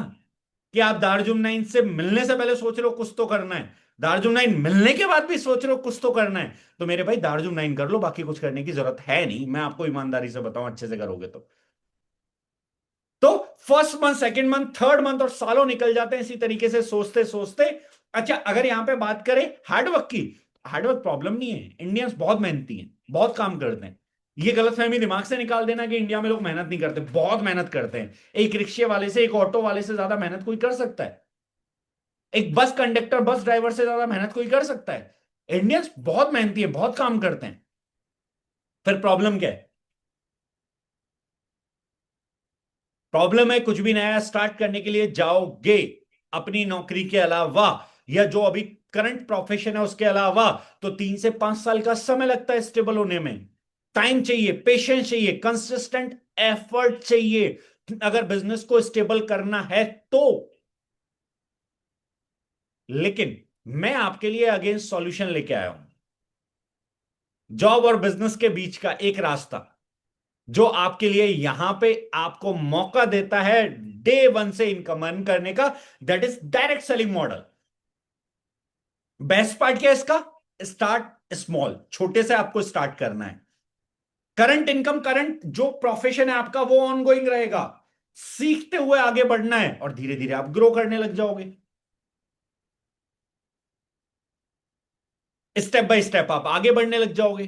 कि आप दार्जुम 9 से मिलने से पहले सोच रहे हो कुछ तो करना है, दार्जुम 9 मिलने के बाद भी सोच रहे हो कुछ तो करना है, तो मेरे भाई दार्जुम 9 कर लो, बाकी कुछ करने की जरूरत है नहीं। मैं आपको ईमानदारी से बताऊं, अच्छे से करोगे तो first month, second month, third month और सालों निकल जाते हैं इसी तरीके से सोचते सोचते। अच्छा, अगर यहां पे बात करें हार्डवर्क की, हार्डवर्क प्रॉब्लम नहीं है, इंडियंस बहुत मेहनती हैं, बहुत काम करते हैं। ये गलतफहमी दिमाग से निकाल देना कि इंडिया में लोग मेहनत नहीं करते, बहुत मेहनत करते हैं। एक रिक्शे वाले से, एक ऑटो वाले से ज्यादा मेहनत कोई कर सकता है? एक बस कंडक्टर, बस ड्राइवर से ज्यादा मेहनत कोई कर सकता है? इंडियंस बहुत मेहनती है, बहुत काम करते हैं। फिर प्रॉब्लम क्या है? प्रॉब्लम है कुछ भी नया स्टार्ट करने के लिए जाओगे, अपनी नौकरी के अलावा या जो अभी करंट प्रोफेशन है उसके अलावा, तो 3 से 5 साल का समय लगता है स्टेबल होने में। टाइम चाहिए, पेशेंस चाहिए, कंसिस्टेंट एफर्ट चाहिए, अगर बिजनेस को स्टेबल करना है तो। लेकिन मैं आपके लिए अगेंस्ट सॉल्यूशन लेके आया हूं, जॉब और बिजनेस के बीच का एक रास्ता, जो आपके लिए यहां पे आपको मौका देता है डे वन से इनकम अर्न करने का। That is direct selling model. Best part क्या है इसका? स्टार्ट स्मॉल, छोटे से आपको स्टार्ट करना है। करंट इनकम, करंट जो प्रोफेशन है आपका वो ऑनगोइंग रहेगा, सीखते हुए आगे बढ़ना है और धीरे धीरे आप ग्रो करने लग जाओगे। स्टेप बाय स्टेप आप आगे बढ़ने लग जाओगे।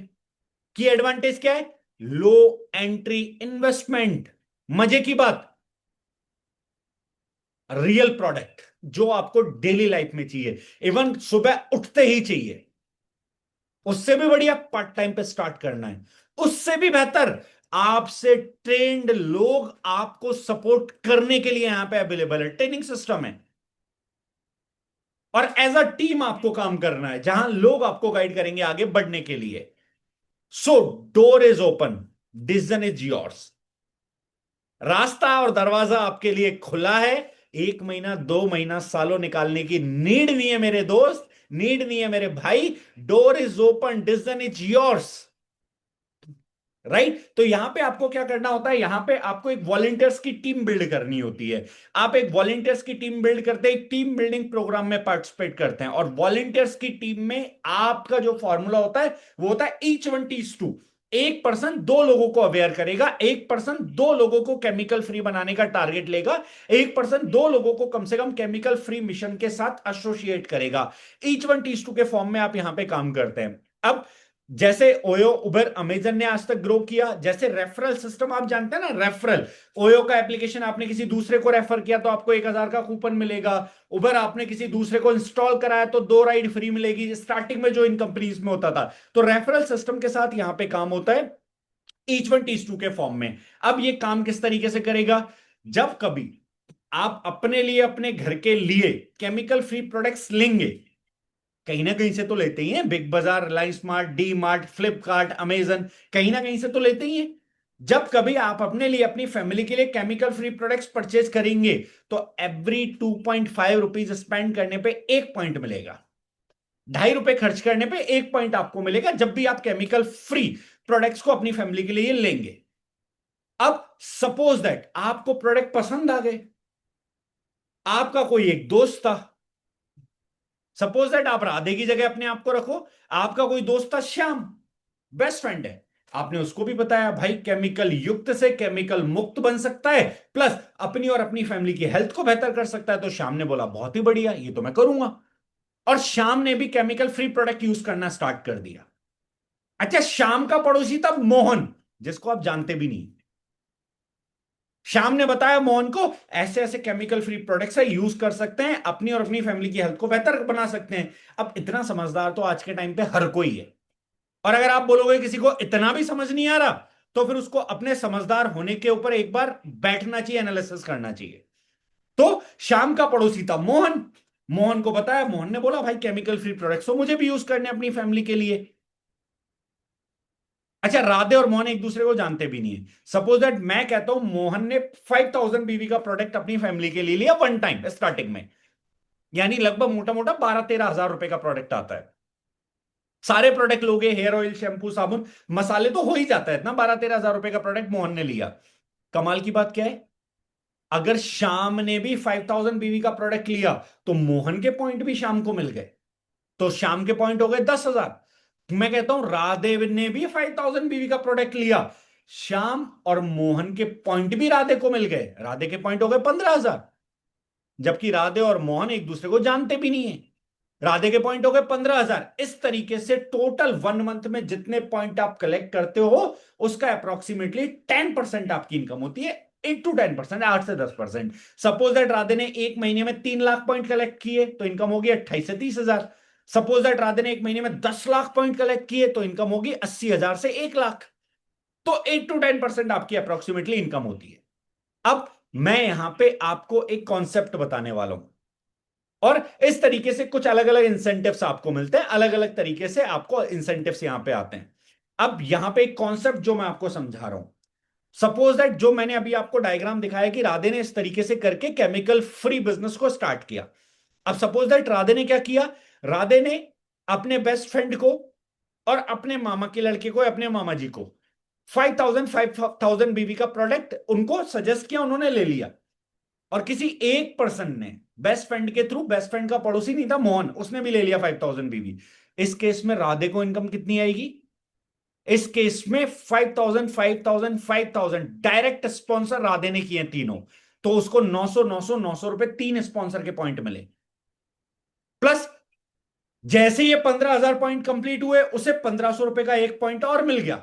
की एडवांटेज क्या है? लो एंट्री इन्वेस्टमेंट। मजे की बात, रियल प्रोडक्ट जो आपको डेली लाइफ में चाहिए, इवन सुबह उठते ही चाहिए। उससे भी बढ़िया पार्ट टाइम पे स्टार्ट करना है। उससे भी बेहतर, आपसे ट्रेंड लोग आपको सपोर्ट करने के लिए यहां पे अवेलेबल है, ट्रेनिंग सिस्टम है। और एज अ टीम आपको काम करना है, जहां लोग आपको गाइड करेंगे आगे बढ़ने के लिए। So door is open, decision is yours. रास्ता और दरवाजा आपके लिए खुला है। 1 महीना, 2 महीना, सालों निकालने की नीड नहीं है मेरे दोस्त, नीड नहीं है मेरे भाई। Door is open, decision is yours. Right? तो यहां पे आपको क्या करना होता है, यहां पे आपको एक वॉलंटियर्स की टीम बिल्ड करनी होती है। आप एक वॉलंटियर्स की टीम बिल्ड करते हैं, एक टीम बिल्डिंग प्रोग्राम में पार्टिसिपेट करते हैं। और वॉलंटियर्स की टीम में आपका जो फॉर्मूला होता है वो होता है ईच वन टीज टू। एक पर्सन 2 लोगों को अवेयर करेगा, एक पर्सन 2 लोगों को केमिकल फ्री बनाने का टारगेट लेगा, एक पर्सन 2 लोगों को कम से कम केमिकल फ्री मिशन के साथ एसोसिएट करेगा। ईच वन टीज टू के फॉर्म में आप यहां पे काम करते हैं। अब जैसे ओयो, उबर, अमेजन ने आज तक ग्रो किया, जैसे रेफरल सिस्टम आप जानते हैं ना, रेफरल। ओयो का एप्लीकेशन आपने किसी दूसरे को रेफर किया तो आपको 1,000 का कूपन मिलेगा। उबर आपने किसी दूसरे को इंस्टॉल कराया तो 2 राइड फ्री मिलेगी, स्टार्टिंग में जो इन कंपनीज में होता था। तो रेफरल सिस्टम के साथ यहां पे काम होता है ईच वन टीज टू के फॉर्म में। अब ये काम किस तरीके से करेगा? जब कभी आप अपने लिए, अपने घर के लिए केमिकल फ्री प्रोडक्ट्स लेंगे, कहीं ना कहीं से तो लेते ही हैं, बिग बाजार, Reliance smart, D mart, Flipkart, Amazon, कहीं ना कहीं से तो लेते ही हैं। जब कभी आप अपने लिए, अपनी फैमिली के लिए केमिकल फ्री प्रोडक्ट्स परचेज करेंगे, तो एवरी 2.5 रुपीज स्पेंड करने पे 1 पॉइंट मिलेगा। 2.5 रुपए खर्च करने पे 1 पॉइंट आपको मिलेगा, जब भी आप केमिकल फ्री प्रोडक्ट्स को अपनी फैमिली के लिए लेंगे। अब सपोज दैट आपको प्रोडक्ट पसंद आ गए, आपका कोई एक दोस्त था, सपोज दैट आप राधे की जगह अपने आप को रखो, आपका कोई दोस्त था श्याम, बेस्ट फ्रेंड है। आपने उसको भी बताया भाई केमिकल युक्त से केमिकल मुक्त बन सकता है, प्लस अपनी और अपनी फैमिली की हेल्थ को बेहतर कर सकता है। तो श्याम ने बोला बहुत ही बढ़िया, ये तो मैं करूंगा। और श्याम ने भी केमिकल फ्री प्रोडक्ट यूज करना स्टार्ट कर दिया। अच्छा, श्याम का पड़ोसी था मोहन, जिसको आप जानते भी नहीं। श्याम ने बताया मोहन को ऐसे ऐसे केमिकल फ्री प्रोडक्ट्स है, यूज कर सकते हैं, अपनी और अपनी फैमिली की हेल्थ को बेहतर बना सकते हैं। अब इतना समझदार तो आज के टाइम पे हर कोई है। और अगर आप बोलोगे किसी को इतना भी समझ नहीं आ रहा, तो फिर उसको अपने समझदार होने के ऊपर एक बार बैठना चाहिए, एनालिसिस करना चाहिए। तो श्याम का पड़ोसी था मोहन, मोहन को बताया, मोहन ने बोला भाई केमिकल फ्री प्रोडक्ट्स तो मुझे भी यूज करने अपनी फैमिली के लिए। अच्छा, राधे और मोहन एक दूसरे को जानते भी नहीं है। सपोज दैट मैं कहता हूं मोहन ने 5,000 BV का प्रोडक्ट अपनी फैमिली के लिए लिया वन टाइम स्टार्टिंग में, यानी लगभग मोटा मोटा 12-13 हजार रुपए का प्रोडक्ट आता है। सारे प्रोडक्ट लोगे, हेयर ऑयल, शैम्पू, साबुन, मसाले, तो हो ही जाता है इतना। 12-13 हजार रुपए का प्रोडक्ट मोहन ने लिया। कमाल की बात क्या है? अगर श्याम ने भी 5000 बीवी का प्रोडक्ट लिया तो मोहन के पॉइंट भी श्याम को मिल गए, तो श्याम के पॉइंट हो गए 10,000। मैं कहता हूं राधे ने भी 5000 बीवी का प्रोडक्ट लिया, श्याम और मोहन के पॉइंट भी राधे को मिल गए, राधे के पॉइंट हो गए 15,000। जबकि राधे और मोहन एक दूसरे को जानते भी नहीं है, राधे के पॉइंट हो गए 15,000। इस तरीके से टोटल 1 मंथ में जितने पॉइंट आप कलेक्ट करते हो उसका अप्रोक्सीमेटली 10% आपकी इनकम होती है। 8 to 10%, 8 से 10%। सपोज दैट राधे ने एक महीने में 3 लाख पॉइंट कलेक्ट किए तो इनकम होगी 28 से 30 हजार। सपोज दैट राधे ने एक महीने में 10 लाख पॉइंट कलेक्ट किए तो इनकम होगी 80 हजार से 1 लाख। तो 8 to 10% आपकी अप्रोक्सीमेटली इनकम होती है। अब मैं यहां पे आपको एक कॉन्सेप्ट बताने वाला हूं, और इस तरीके से कुछ अलग अलग इंसेंटिव्स आपको मिलते हैं, अलग अलग तरीके से आपको इंसेंटिव्स यहां पे आते हैं। अब यहां पे एक कॉन्सेप्ट जो मैं आपको समझा रहा हूं, सपोज दैट जो मैंने अभी आपको डायग्राम दिखाया कि राधे ने इस तरीके से करके केमिकल फ्री बिजनेस को स्टार्ट किया। अब सपोज दैट राधे ने क्या किया, राधे ने अपने बेस्ट फ्रेंड को और अपने मामा के लड़के को, अपने मामा जी को 5,000 बीबी का प्रोडक्ट उनको सजेस्ट किया, उन्होंने ले लिया। और किसी एक पर्सन ने बेस्ट फ्रेंड के थ्रू, बेस्ट फ्रेंड का पड़ोसी नहीं था मोहन, उसने भी ले लिया 5,000 बीबी। इस केस में राधे को इनकम कितनी आएगी? इस केस में 5,000 5,000 5,000 डायरेक्ट स्पॉन्सर राधे ने किए तीनों, तो उसको 900 900 900 रुपए तीन स्पॉन्सर के पॉइंट मिले। प्लस जैसे ये 15,000 पॉइंट कंप्लीट हुए उसे 1,500 रुपए का एक पॉइंट और मिल गया,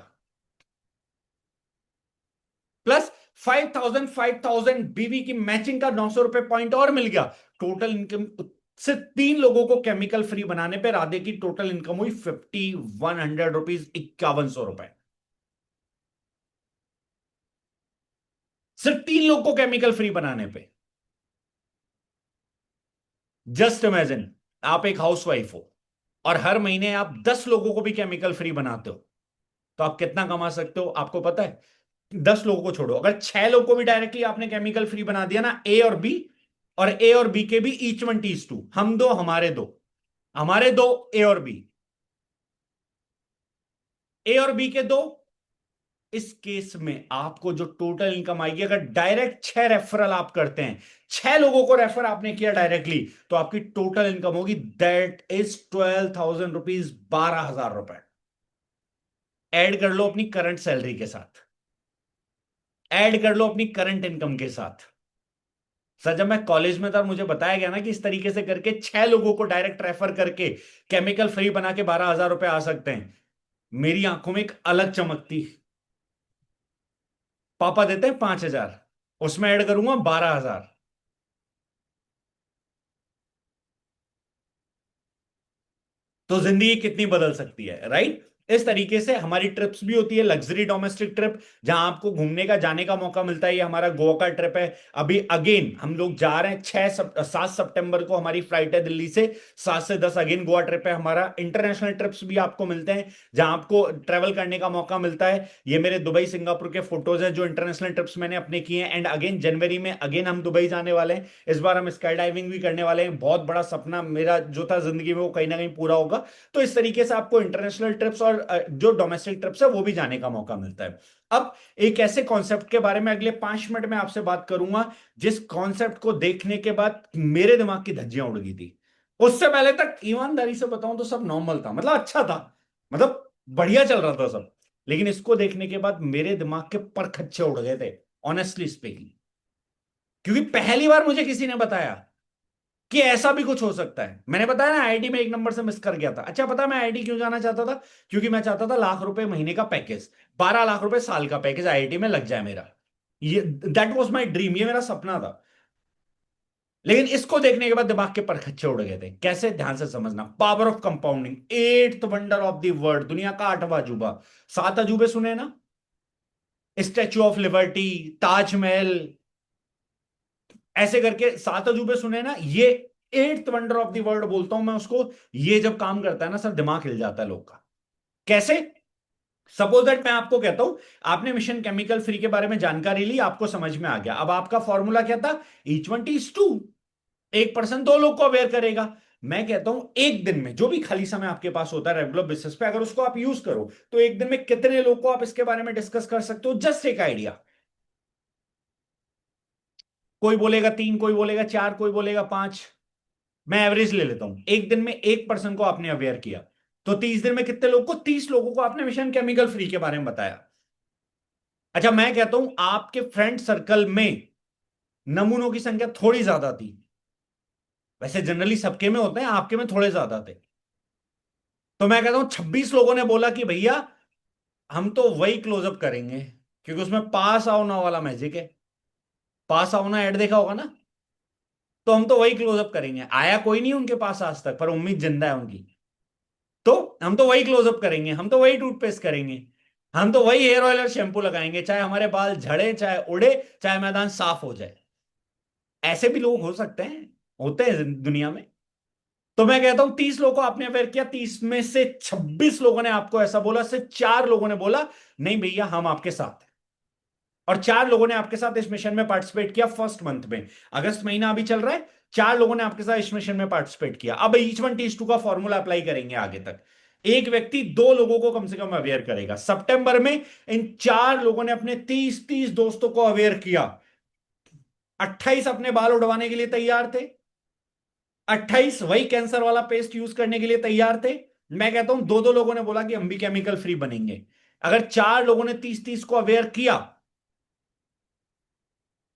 प्लस 5,000 बीवी की मैचिंग का 900 रुपए पॉइंट और मिल गया। टोटल इनकम से तीन लोगों को केमिकल फ्री बनाने पे राधे की टोटल इनकम हुई 5,100 रुपीज, 5,100 रुपए। सिर्फ तीन लोग को केमिकल फ्री बनाने पे। जस्ट इमेजिन, आप एक हाउसवाइफ हो और हर महीने आप 10 लोगों को भी केमिकल फ्री बनाते हो, तो आप कितना कमा सकते हो आपको पता है? 10 लोगों को छोड़ो, अगर 6 लोगों को भी डायरेक्टली आपने केमिकल फ्री बना दिया ना, ए और बी, और ए और बी के भी ईच 1:2, हम दो हमारे दो, हमारे दो ए और बी, ए और बी के दो, इस केस में आपको जो टोटल इनकम आएगी, अगर डायरेक्ट 6 रेफरल आप करते हैं, 6 लोगों को रेफर आपने किया डायरेक्टली, तो आपकी टोटल इनकम होगी दैट इज 12,000 रुपीज, 12,000 रुपए। ऐड कर लो अपनी करंट सैलरी के साथ, ऐड कर लो अपनी करंट इनकम के साथ। सर जब मैं कॉलेज में था मुझे बताया गया ना कि इस तरीके से करके 6 लोगों को डायरेक्ट रेफर करके केमिकल फ्री बना के 12,000 रुपए आ सकते हैं, मेरी आंखों में एक अलग चमक थी। पापा देते हैं 5,000, उसमें ऐड करूंगा 12,000, तो जिंदगी कितनी बदल सकती है, राइट? इस तरीके से हमारी ट्रिप्स भी होती है, लग्जरी डोमेस्टिक ट्रिप, जहां आपको घूमने का, जाने का मौका मिलता है। ये हमारा गोवा का ट्रिप है। अभी अगेन हम लोग जा रहे हैं 7 सितंबर को हमारी फ्लाइट है दिल्ली से, 7 से 10 अगेन गोवा ट्रिप है हमारा। इंटरनेशनल ट्रिप्स भी आपको मिलते हैं जहां आपको ट्रेवल करने का मौका मिलता है। ये मेरे दुबई सिंगापुर के फोटोज हैं जो इंटरनेशनल ट्रिप्स मैंने अपने किए हैं। एंड अगेन जनवरी में अगेन हम दुबई जाने वाले हैं। इस बार हम स्काई डाइविंग भी करने वाले हैं। बहुत बड़ा सपना मेरा जो था जिंदगी में वो कहीं ना कहीं पूरा होगा। तो इस तरीके से आपको इंटरनेशनल ट्रिप्स और जो डोमेस्टिक ट्रिप्स है वो भी जाने का मौका मिलता है। अब एक ऐसे कॉन्सेप्ट के बारे में अगले 5 मिनट में आपसे बात करूंगा जिस कॉन्सेप्ट को देखने के बाद मेरे दिमाग की धज्जियां उड़ गई थी। उससे पहले तक ईमानदारी से बताऊं तो सब नॉर्मल था, मतलब अच्छा था, मतलब बढ़िया चल रहा था सब। लेकिन इसको देखने के बाद मेरे दिमाग के पर खच्चे उड़ गए थे, ऑनेस्टली स्पीकिंग। क्योंकि पहली बार मुझे किसी ने बताया कि ऐसा भी कुछ हो सकता है। मैंने बताया ना आईआईटी में एक नंबर से मिस कर गया था। अच्छा पता है मैं आईआईटी क्यों जाना चाहता था? क्योंकि मैं चाहता था लाख रुपए महीने का पैकेज, 12 लाख रुपए साल का पैकेज आईआईटी में लग जाए मेरा। ये दैट वाज माय ड्रीम, ये मेरा सपना था। लेकिन इसको देखने के बाद दिमाग के परखच्चे उड़ गए थे। कैसे? ध्यान से समझना, power of compounding, eighth wonder of the world, दुनिया का 8वां अजूबा। 7 अजूबे सुने ना? स्टैच्यू ऑफ लिबर्टी, ताजमहल, ऐसे करके 7 अजूबे सुने ना? ये eighth wonder of the world बोलता हूं मैं उसको। ये जब काम करता है ना सर, दिमाग हिल जाता है लोग का। कैसे? सपोज दैट मैं आपको कहता हूं आपने मिशन केमिकल फ्री के बारे में जानकारी ली, आपको समझ में आ गया। अब आपका फॉर्मूला क्या था? H1 T 2, एक पर्सन 2 लोग को अवेयर करेगा। मैं कहता हूं एक दिन में जो भी खाली समय आपके पास होता है रेगुलर बेसिस पे, अगर उसको आप यूज करो तो एक दिन में कितने लोग को आप इसके बारे में डिस्कस कर सकते हो? जस्ट एक आइडिया। कोई बोलेगा 3, कोई बोलेगा 4, कोई बोलेगा 5। मैं एवरेज ले लेता हूं, एक दिन में 1 पर्सन को आपने अवेयर किया, तो 30 दिन में कितने लोग को, 30 लोगों को आपने मिशन केमिकल फ्री के बारे में बताया। अच्छा, मैं कहता हूं आपके फ्रेंड सर्कल में नमूनों की संख्या थोड़ी ज्यादा थी, वैसे जनरली सबके में होते हैं, आपके में थोड़े ज्यादा थे, तो मैं कहता हूं 26 लोगों ने बोला कि भैया हम तो वही क्लोजअप करेंगे, क्योंकि उसमें पास आओ ना वाला मैजिक है। पास आओ ना ऐड देखा होगा ना, तो हम तो वही क्लोजअप करेंगे। आया कोई नहीं उनके पास आज तक, पर उम्मीद जिंदा है उनकी। तो हम तो वही क्लोजअप करेंगे, हम तो वही टूथपेस्ट करेंगे, हम तो वही हेयर ऑयल और शैम्पू लगाएंगे, चाहे हमारे बाल झड़े, चाहे उड़े, चाहे मैदान साफ हो जाए। ऐसे भी लोग हो सकते हैं, होते हैं दुनिया में। तो मैं कहता हूं 30 लोगों को आपने अवेयर किया, 30 में से 26 लोगों ने आपको ऐसा बोला, सिर्फ 4 लोगों ने बोला नहीं भैया हम आपके साथ हैं। और 4 लोगों ने आपके साथ इस मिशन में पार्टिसिपेट किया फर्स्ट मंथ में। अगस्त महीना अभी चल रहा है, 4 लोगों ने आपके साथ इस मिशन में पार्टिसिपेट किया। अब ईच वन टीज टू का फॉर्मूला अप्लाई करेंगे आगे तक। एक व्यक्ति 2 लोगों को कम से कम अवेयर करेगा। सितंबर में इन 4 लोगों ने अपने 30-30 दोस्तों को अवेयर किया। 28 अपने बाल उड़वाने के लिए तैयार थे, 28 वही कैंसर वाला पेस्ट यूज करने के लिए तैयार थे। मैं कहता हूं 2-2 लोगों ने बोला कि हम भी केमिकल फ्री बनेंगे। अगर 4 लोगों ने 30-30 को अवेयर किया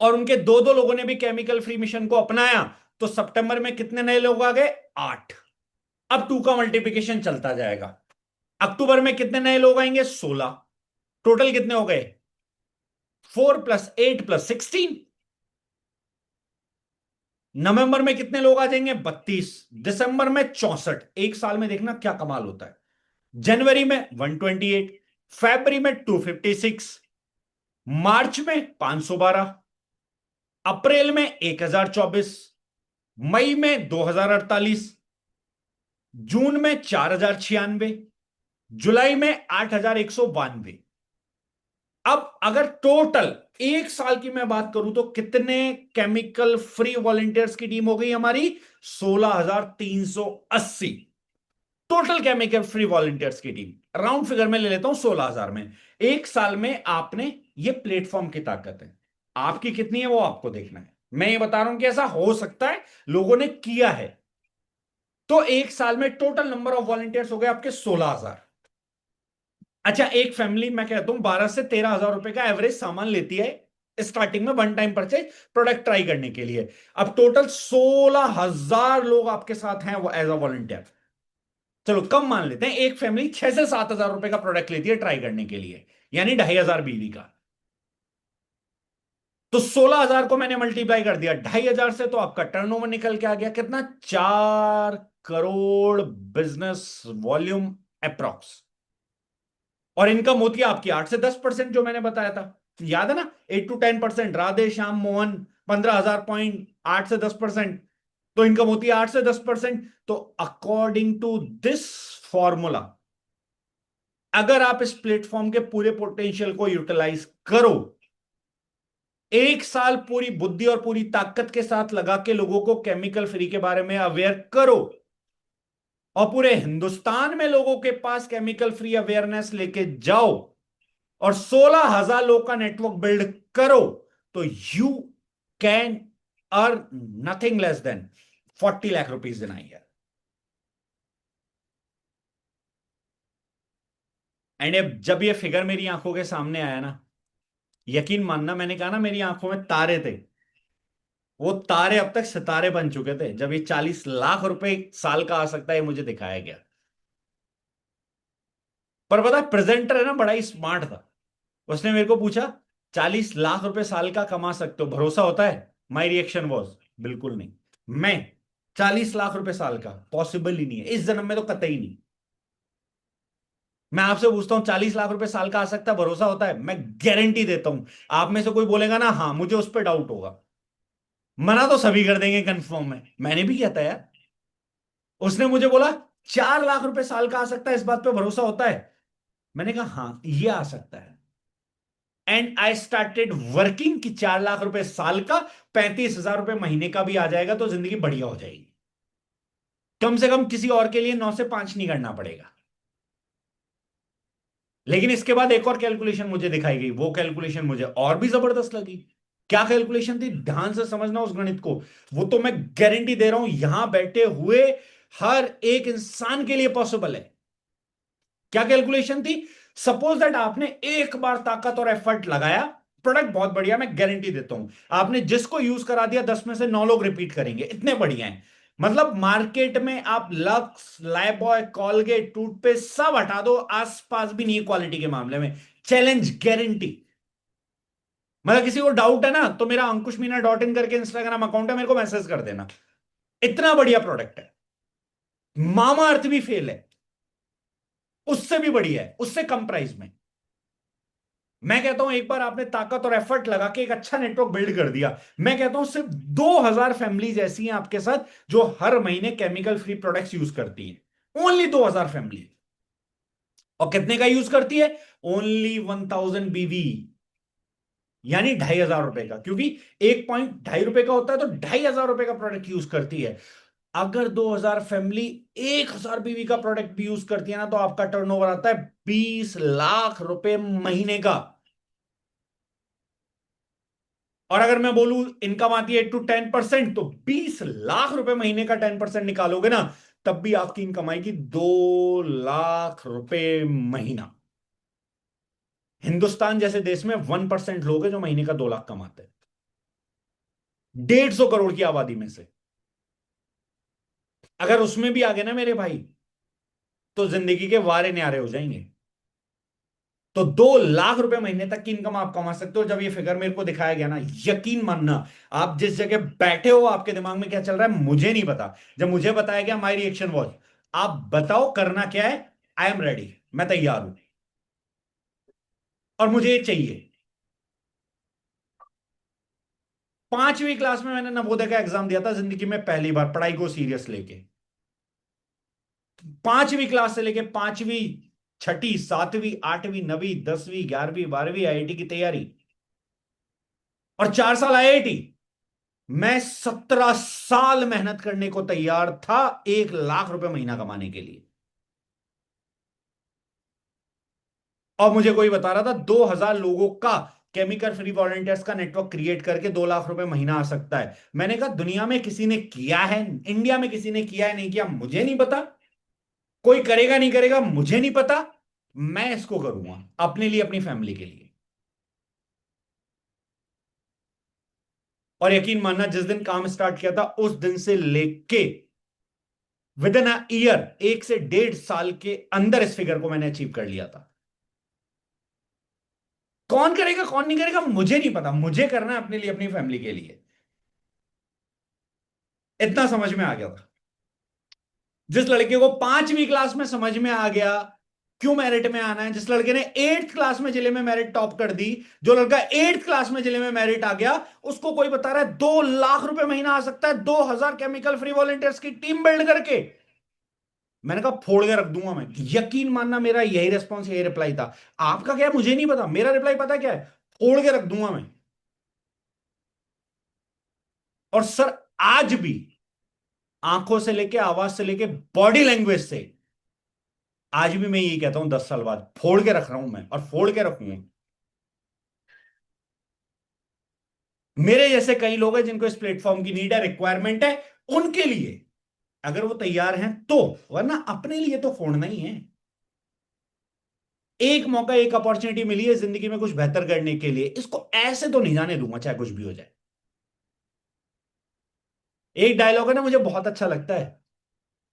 और उनके 2-2 लोगों ने भी केमिकल फ्री मिशन को अपनाया, तो सितंबर में कितने नए लोग आ गए, 8। अब 2 का मल्टीप्लिकेशन चलता जाएगा। अक्टूबर में कितने नए लोग आएंगे, 16। टोटल कितने हो गए, 4 + 8 + 16। नवंबर में कितने लोग आ जाएंगे, 32। दिसंबर में 64। एक साल में देखना क्या कमाल होता है। जनवरी में 128, फरवरी में 256, मार्च में 512, अप्रैल में 1024, मई में 2048, जून में 4096, जुलाई में 8192। अब अगर टोटल एक साल की मैं बात करूं तो कितने केमिकल फ्री वॉलंटियर्स की टीम हो गई हमारी, 16,380। टोटल केमिकल फ्री वॉलंटियर्स की टीम राउंड फिगर में ले लेता हूं 16,000 में। एक साल में आपने, ये प्लेटफॉर्म की ताकत है, आपकी कितनी है वो आपको देखना है। मैं ये बता रहा हूं कि ऐसा हो सकता है, लोगों ने किया है। तो एक साल में टोटल नंबर ऑफ वॉलंटियर्स हो गए आपके 16,000। अच्छा, एक फैमिली मैं कहता हूं 12 से 13 हजार रुपए का एवरेज सामान लेती है स्टार्टिंग में, one time purchase product try करने के लिए। अब टोटल 16,000 लोग आपके साथ हैं वो एज अ वॉलंटियर। चलो कम मान लेते हैं, एक फैमिली 6 से 7 हजार रुपए का प्रोडक्ट लेती है ट्राई करने के लिए, यानी 2,500 बीवी का। तो 16,000 को मैंने मल्टीप्लाई कर दिया 2,500 से, तो आपका टर्नओवर निकल के आ गया कितना, 4 करोड़ बिजनेस वॉल्यूम अप्रॉक्स। और इनकम होती है आपकी 8 से 10%, जो मैंने बताया था, याद है ना, 8 to 10%। राधे श्याम मोहन 15,000 पॉइंट, 8 से 10%। तो इनकम होती है 8 से 10%। तो अकॉर्डिंग टू दिस फॉर्मूला, अगर आप इस प्लेटफॉर्म के पूरे पोटेंशियल को यूटिलाइज करो, एक साल पूरी बुद्धि और पूरी ताकत के साथ लगा के लोगों को केमिकल फ्री के बारे में अवेयर करो, और पूरे हिंदुस्तान में लोगों के पास केमिकल फ्री अवेयरनेस लेके जाओ, और 16,000 लोग का नेटवर्क बिल्ड करो, तो you can earn nothing less than 40 lakh rupees in a year. And जब ये फिगर मेरी आंखों के सामने आया ना, यकीन मानना, मैंने कहा ना मेरी आंखों में तारे थे, वो तारे अब तक सितारे बन चुके थे जब ये 40 लाख रुपए साल का आ सकता है ये मुझे दिखाया गया। पर पता है प्रेजेंटर है ना, बड़ा ही स्मार्ट था। उसने मेरे को पूछा, 40 लाख रुपए साल का कमा सकते हो, भरोसा होता है? माई रिएक्शन वॉज, बिल्कुल नहीं। मैं 40 लाख रुपए साल का पॉसिबल ही नहीं है, इस जन्म में तो कतई नहीं। मैं आपसे पूछता हूं 40 लाख रुपए साल का आ सकता है, भरोसा होता है? मैं गारंटी देता हूं, आप में से कोई बोलेगा ना हाँ, मुझे उस पर डाउट होगा। मना तो सभी कर देंगे कंफर्म में, मैंने भी किया था यार। उसने मुझे बोला 4 लाख रुपए साल का आ सकता है, इस बात पे भरोसा होता है? मैंने कहा हाँ ये आ सकता है। एंड आई स्टार्टेड वर्किंग कि 4 लाख रुपए साल का, 35,000 रुपए महीने का भी आ जाएगा तो जिंदगी बढ़िया हो जाएगी। कम से कम किसी और के लिए 9 से 5 नहीं करना पड़ेगा। लेकिन इसके बाद एक और कैलकुलेशन मुझे दिखाई गई, वो कैलकुलेशन मुझे और भी जबरदस्त लगी। क्या कैलकुलेशन थी, ध्यान से समझना उस गणित को। वो तो मैं गारंटी दे रहा हूं यहां बैठे हुए हर एक इंसान के लिए पॉसिबल है। क्या कैलकुलेशन थी? सपोज दैट आपने एक बार ताकत और एफर्ट लगाया, प्रोडक्ट बहुत बढ़िया, मैं गारंटी देता हूं आपने जिसको यूज करा दिया 10 में से 9 लोग रिपीट करेंगे, इतने बढ़िया हैं। मतलब मार्केट में आप लक्स, लाइबॉय, कॉलगेट, टूथपेस्ट सब हटा दो, आसपास भी नहीं है क्वालिटी के मामले में। Challenge guarantee. मतलब किसी को डाउट है ना तो मेरा अंकुश मीना डॉट इन करके इंस्टाग्राम अकाउंट है, मेरे को मैसेज कर देना। इतना बढ़िया प्रोडक्ट है। मामा अर्थ भी फेल है, उससे भी बढ़िया है, उससे कम प्राइस में। मैं कहता हूं एक बार आपने ताकत और एफर्ट लगा के एक अच्छा नेटवर्क बिल्ड कर दिया, मैं कहता हूं सिर्फ 2000 फैमिलीज ऐसी हैं आपके साथ जो हर महीने केमिकल फ्री प्रोडक्ट्स यूज करती हैं। Only 2000 family. और कितने का यूज करती है? ओनली 1000 BV, यानी ₹2500 का, क्योंकि एक पॉइंट ₹2.5 का होता है, तो ₹2500 का प्रोडक्ट यूज करती है। अगर 2000 फैमिली 1000 BV का प्रोडक्ट भी यूज करती है ना, तो आपका टर्नओवर आता है ₹20 लाख महीने का। और अगर मैं बोलूं इनकम आती है 8 to 10%, तो ₹20 लाख महीने का 10% निकालोगे ना, तब भी आपकी इनकम आएगी ₹2 लाख महीना। हिंदुस्तान जैसे देश में 1% लोग हैं जो महीने का 2 लाख कमाते हैं, 150 करोड़ की आबादी में से। अगर उसमें भी आ गए ना मेरे भाई, तो जिंदगी के वारे न्यारे हो जाएंगे। तो ₹2 लाख महीने तक की इनकम आप कमा सकते हो। जब ये फिगर मेरे को दिखाया गया ना, यकीन मानना, आप जिस जगह बैठे हो आपके दिमाग में क्या चल रहा है मुझे नहीं पता। जब मुझे बताया गया, माई रिएक्शन वॉज, आप बताओ करना क्या है, आई एम रेडी, मैं तैयार हूं और मुझे ये चाहिए। 5वीं क्लास में मैंने नवोदय का एग्जाम दिया था, जिंदगी में पहली बार पढ़ाई को सीरियस लेके। 5वीं क्लास से लेके 5वीं, छठी, 7वीं, 8वीं, 9वीं, 10वीं, 11वीं, 12वीं आईआईटी की तैयारी, और 4 साल आईआईटी। मैं 17 साल मेहनत करने को तैयार था ₹1 लाख महीना कमाने के लिए। और मुझे कोई बता रहा था 2000 लोगों का केमिकल फ्री वॉलंटियर्स का नेटवर्क क्रिएट करके ₹2 लाख महीना आ सकता है। मैंने कहा दुनिया में किसी ने किया है, इंडिया में किसी ने किया है नहीं किया मुझे नहीं पता, कोई करेगा नहीं करेगा मुझे नहीं पता, मैं इसको करूंगा अपने लिए, अपनी फैमिली के लिए। और यकीन मानना, जिस दिन काम स्टार्ट किया था उस दिन से लेके विद इन ईयर, 1 से 1.5 साल के अंदर इस फिगर को मैंने अचीव कर लिया था। कौन करेगा कौन नहीं करेगा मुझे नहीं पता, मुझे करना है अपने लिए, अपनी फैमिली के लिए। इतना समझ में आ गया था। जिस लड़के को 5वीं क्लास में समझ में आ गया क्यों मेरिट में आना है, जिस लड़के ने 8th क्लास में जिले में मेरिट टॉप कर दी, जो लड़का 8th क्लास में जिले में मेरिट आ गया, उसको कोई बता रहा है ₹2 लाख महीना आ सकता है 2000 केमिकल फ्री वॉलंटियर्स की टीम बिल्ड करके। मैंने कहा फोड़ के रख दूंगा मैं। यकीन मानना, मेरा यही रेस्पॉन्स, यही रिप्लाई था। आपका क्या है मुझे नहीं पता, मेरा रिप्लाई पता क्या है? फोड़ के रख दूंगा मैं। और सर, आज भी आंखों से लेके, आवाज से लेके, बॉडी लैंग्वेज से, आज भी मैं यही कहता हूं 10 साल बाद फोड़ के रख रहा हूं मैं, और फोड़ के रखूंगा। मेरे जैसे कई लोग हैं जिनको इस प्लेटफॉर्म की नीड है, रिक्वायरमेंट है, उनके लिए अगर वो तैयार हैं तो, वरना अपने लिए तो फोड़ना ही है। एक मौका, एक अपॉर्चुनिटी मिली है जिंदगी में कुछ बेहतर करने के लिए, इसको ऐसे तो नहीं जाने दूंगा चाहे कुछ भी हो जाए। एक डायलॉग है ना, मुझे बहुत अच्छा लगता है,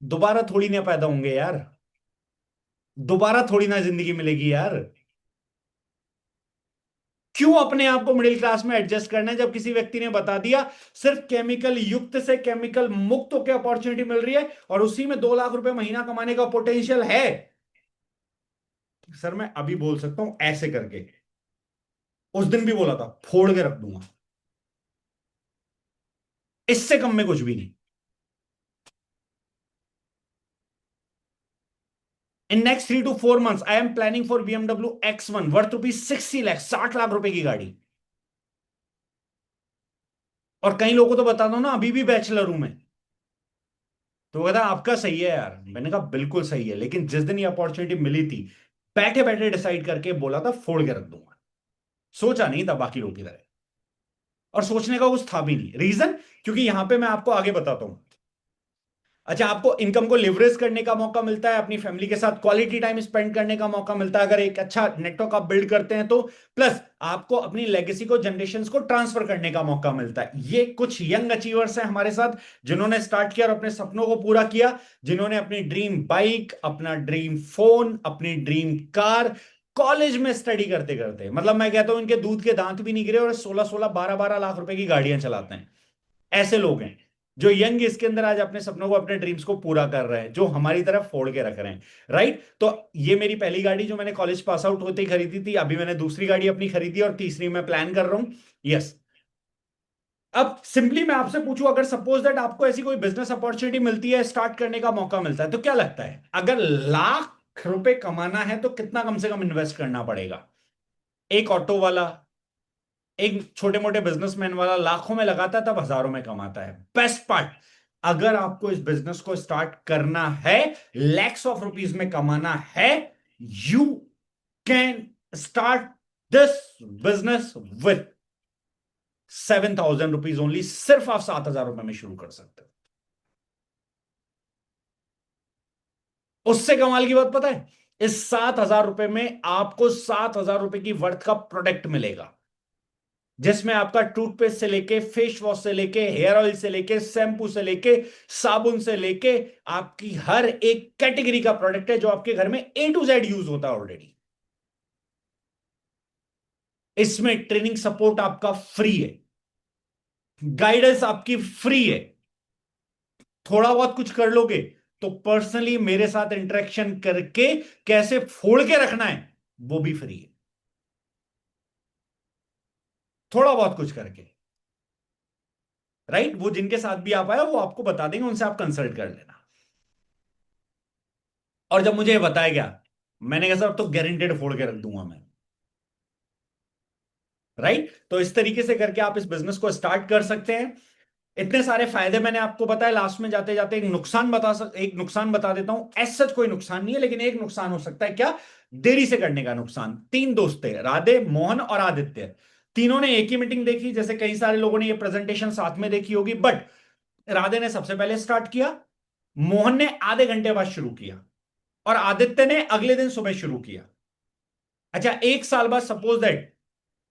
दोबारा थोड़ी ना पैदा होंगे यार, दोबारा थोड़ी ना जिंदगी मिलेगी यार। क्यों अपने आप को मिडिल क्लास में एडजस्ट करना है, जब किसी व्यक्ति ने बता दिया सिर्फ केमिकल युक्त से केमिकल मुक्त होकर अपॉर्चुनिटी मिल रही है और उसी में ₹2 लाख महीना कमाने का पोटेंशियल है। सर मैं अभी बोल सकता हूं ऐसे करके, उस दिन भी बोला था फोड़ के रख दूंगा, इससे कम में कुछ भी नहीं। In next 3 to 4 months I am planning for BMW X1 worth ₹60 lakh, ₹60 lakh की गाड़ी। और कई लोगों को तो बता दो ना, अभी भी बैचलर हूं मैं। तो कहता आपका सही है यार, मैंने कहा बिल्कुल सही है, लेकिन जिस दिन ये अपॉर्चुनिटी मिली थी, बैठे बैठे डिसाइड करके बोला था फोड़ के रख दूंगा, सोचा नहीं था बाकी लोगों की तरह। और सोचने का कुछ था भी नहीं। रीजन, क्योंकि यहां पे मैं आपको आगे बताता हूं। अच्छा, आपको इनकम को लिवरेज करने का मौका मिलता है, अपनी फैमिली के साथ क्वालिटी टाइम स्पेंड करने का मौका मिलता है अगर एक अच्छा नेटवर्क आप बिल्ड करते हैं तो। प्लस आपको अपनी लेगेसी को, जनरेशंस को ट्रांसफर करने का मौका मिलता है। ये कुछ यंग अचीवर्स हैं हमारे साथ, जिन्होंने स्टार्ट किया और अपने सपनों को पूरा किया, जिन्होंने अपनी ड्रीम बाइक, अपना ड्रीम फोन, अपनी ड्रीम कार कॉलेज में स्टडी करते करते, मतलब मैं कहता हूं इनके दूध के दांत भी नहीं गिरे और 16-16, 12-12 लाख रुपए की गाड़ियां चलाते हैं। ऐसे लोग हैं जो यंग इसके अंदर आज अपने सपनों को, अपने ड्रीम्स को पूरा कर रहे हैं, जो हमारी तरफ फोड़ के रख रहे हैं। राइट, तो ये मेरी पहली गाड़ी जो मैंने कॉलेज पास आउट होते ही खरीदी थी, अभी मैंने दूसरी गाड़ी अपनी खरीदी और तीसरी मैं प्लान कर रहा हूं। यस। अब सिंपली मैं आपसे पूछूं, अगर सपोज दैट आपको ऐसी कोई बिजनेस अपॉर्चुनिटी मिलती है, स्टार्ट करने का मौका मिलता है, तो क्या लगता है अगर लाख रुपए कमाना है तो कितना कम से कम इन्वेस्ट करना पड़ेगा? एक ऑटो वाला, एक छोटे मोटे बिजनेसमैन वाला लाखों में लगाता है, तब हजारों में कमाता है। बेस्ट पार्ट, अगर आपको इस बिजनेस को स्टार्ट करना है, लैक्स ऑफ रुपीज में कमाना है, you can start this business with 7,000 rupees only. सिर्फ आप 7,000 रुपए में शुरू कर सकते हो। उससे कमाल की बात पता है, इस 7,000 रुपए में आपको 7,000 रुपए की वर्थ का प्रोडक्ट मिलेगा, जिसमें आपका टूथपेस्ट से लेके, फेस वॉश से लेके, हेयर ऑयल से लेके, शैम्पू से लेके, साबुन से लेके, आपकी हर एक कैटेगरी का प्रोडक्ट है जो आपके घर में A to Z यूज होता है ऑलरेडी। इसमें ट्रेनिंग सपोर्ट आपका फ्री है, गाइडेंस आपकी फ्री है। थोड़ा बहुत कुछ कर लोगे तो पर्सनली मेरे साथ इंटरेक्शन करके कैसे फोड़ के रखना है वो भी फ्री है, थोड़ा बहुत कुछ करके। राइट, वो जिनके साथ भी आप आए वो आपको बता देंगे, उनसे आप कंसल्ट कर लेना। और जब मुझे ये बताया गया, मैंने कहा सर अब तो गारंटेड फोड़ के रख दूंगा मैं। राइट, तो इस तरीके से करके आप इस बिजनेस को स्टार्ट कर सकते हैं। इतने सारे फायदे मैंने आपको बताया, लास्ट में जाते जाते एक नुकसान बता देता हूं। एज सच कोई नुकसान नहीं है, लेकिन एक नुकसान हो सकता है। क्या? देरी से करने का नुकसान। तीन दोस्त थे, राधे, मोहन और आदित्य। तीनों ने एक ही मीटिंग देखी, जैसे कई सारे लोगों ने ये प्रेजेंटेशन साथ में देखी होगी, बट राधे ने सबसे पहले स्टार्ट किया, मोहन ने आधे घंटे बाद शुरू किया, और आदित्य ने अगले दिन सुबह शुरू किया। अच्छा, एक साल बाद सपोज दैट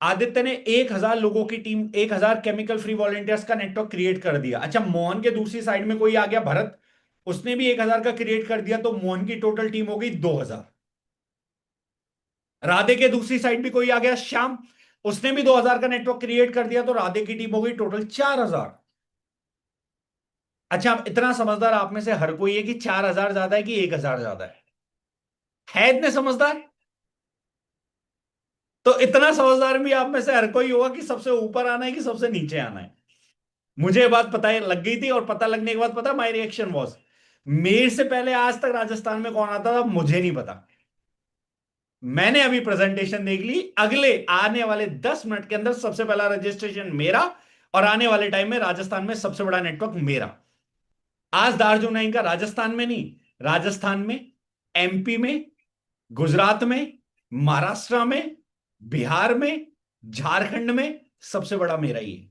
आदित्य ने 1,000 लोगों की टीम, 1,000 केमिकल फ्री वॉलंटियर्स का नेटवर्क क्रिएट कर दिया। अच्छा, मोहन के दूसरी साइड में कोई आ गया, भरत, उसने भी 1,000 का क्रिएट कर दिया, तो मोहन की टोटल टीम हो गई 2,000। राधे के दूसरी साइड भी कोई आ गया, श्याम, उसने भी 2,000 का नेटवर्क क्रिएट कर दिया, तो राधे की टीम हो गई टोटल 4,000। अच्छा, अब इतना समझदार आप में से हर कोई है कि 4,000 ज्यादा है कि 1,000 ज्यादा है इतने समझदार? तो इतना समझदार भी आप में से हर कोई होगा कि सबसे ऊपर आना है कि सबसे नीचे आना है। मुझे ये बात पता है, लग गई थी, और पता लगने के बाद पता माय रिएक्शन वॉज, मेरे से पहले आज तक राजस्थान में कौन आता था मुझे नहीं पता। मैंने अभी प्रेजेंटेशन देख ली, अगले आने वाले 10 मिनट के अंदर सबसे पहला रजिस्ट्रेशन मेरा, और आने वाले टाइम में राजस्थान में सबसे बड़ा नेटवर्क मेरा। आज दार्जिलिंग नाइन का राजस्थान में नहीं, राजस्थान में, MP में, गुजरात में, महाराष्ट्र में, बिहार में, झारखंड में सबसे बड़ा मेरा ही है।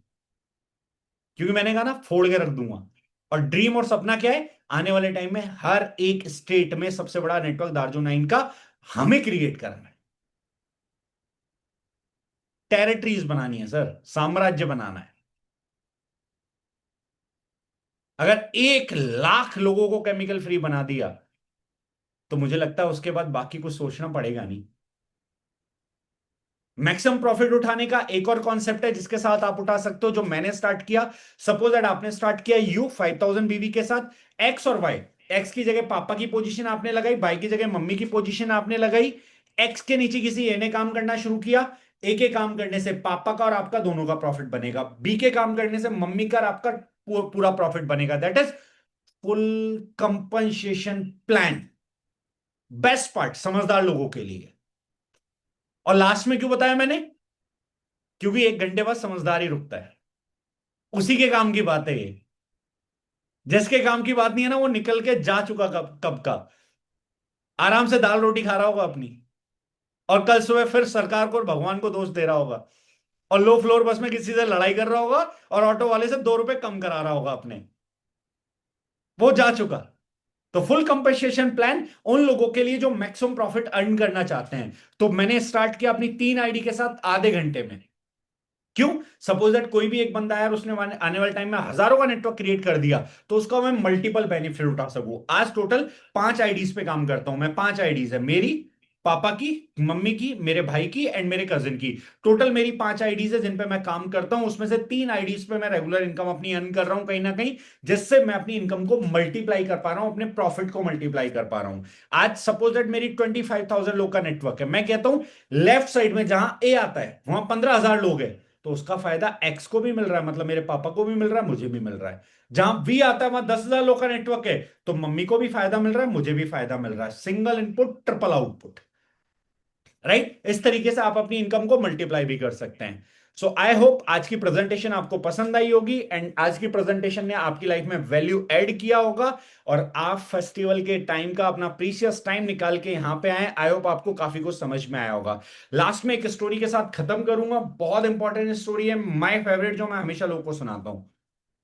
क्योंकि मैंने कहा ना, फोड़ के रख दूंगा। और ड्रीम और सपना क्या है? आने वाले टाइम में हर एक स्टेट में सबसे बड़ा नेटवर्क दार्जिलिंग नाइन का हमें क्रिएट करना है। टेरिटरीज बनानी है सर, साम्राज्य बनाना है। अगर 1 लाख लोगों को केमिकल फ्री बना दिया, तो मुझे लगता है उसके बाद बाकी कुछ सोचना पड़ेगा नहीं। मैक्सिमम प्रॉफिट उठाने का एक और कॉन्सेप्ट है जिसके साथ आप उठा सकते हो, जो मैंने स्टार्ट किया। सपोज दैट आपने स्टार्ट किया यू 5,000 BV के साथ, एक्स और वाई। एक्स की जगह पापा की पोजीशन आपने लगाई, वाई की जगह मम्मी की पोजीशन आपने लगाई। एक्स के नीचे किसी ए ने काम करना शुरू किया। ए के काम करने से पापा का और आपका दोनों का प्रॉफिट बनेगा, बी के काम करने से मम्मी का और आपका पूरा प्रॉफिट बनेगा। That is full compensation plan. Best part समझदार लोगों के लिए। और लास्ट में क्यों बताया मैंने? क्योंकि 1 घंटे बाद समझदार ही रुकता है। उसी के काम की बात है ये। जिसके काम की बात नहीं है ना, वो निकल के जा चुका कब कब का, आराम से दाल रोटी खा रहा होगा अपनी, और कल सुबह फिर सरकार को और भगवान को दोष दे रहा होगा। और लो फ्लोर बस में किसी से लड़ाई कर रहा होगा और ऑटो वाले से 2 रुपए कम करा रहा होगा अपने, वो जा चुका। तो फुल कंपनसेशन प्लान उन लोगों के लिए जो मैक्सिमम प्रॉफिट अर्न करना चाहते हैं। तो मैंने स्टार्ट किया अपनी 3 आईडी के साथ आधे घंटे में। क्यों? सपोज दैट कोई भी एक बंदा यार उसने आने वाले टाइम में हजारों का नेटवर्क क्रिएट कर दिया, तो उसका मैं मल्टीपल बेनिफिट उठा सकूं। आज टोटल 5 आईडीज पे काम करता हूं मैं। 5 आईडीज है मेरी, पापा की, मम्मी की, मेरे भाई की एंड मेरे कजिन की। टोटल मेरी 5 आईडीज है जिन पे मैं काम करता हूं। उसमें से 3 आईडीज पे मैं रेगुलर इनकम अपनी अर्न कर रहा हूं कहीं ना कहीं, जिससे मैं अपनी इनकम को मल्टीप्लाई कर पा रहा हूं, अपने प्रॉफिट को मल्टीप्लाई कर पा रहा हूं। आज सपोज दैट मेरी 25,000 लोग का नेटवर्क है। मैं कहता हूं लेफ्ट साइड में जहां ए आता है वहां 15,000 लोग हैं, तो उसका फायदा एक्स को भी मिल रहा है, मतलब मेरे पापा को भी मिल रहा है, मुझे भी मिल रहा है। जहां वी आता है वहां 10,000 लोग का नेटवर्क है, तो मम्मी को भी फायदा मिल रहा है, मुझे भी फायदा मिल रहा है। Single input triple output, right? इस तरीके से आप अपनी इनकम को मल्टीप्लाई भी कर सकते हैं। सो आई होप आज की प्रेजेंटेशन आपको पसंद आई होगी एंड आज की प्रेजेंटेशन ने आपकी लाइफ में वैल्यू ऐड किया होगा, और आप फेस्टिवल के टाइम का अपना प्रीशियस टाइम निकाल के यहां पे आए। आई होप आपको काफी कुछ समझ में आया होगा। लास्ट में एक स्टोरी के साथ खत्म करूंगा, बहुत इंपॉर्टेंट स्टोरी है, माय फेवरेट, जो मैं हमेशा लोगों को सुनाता हूं।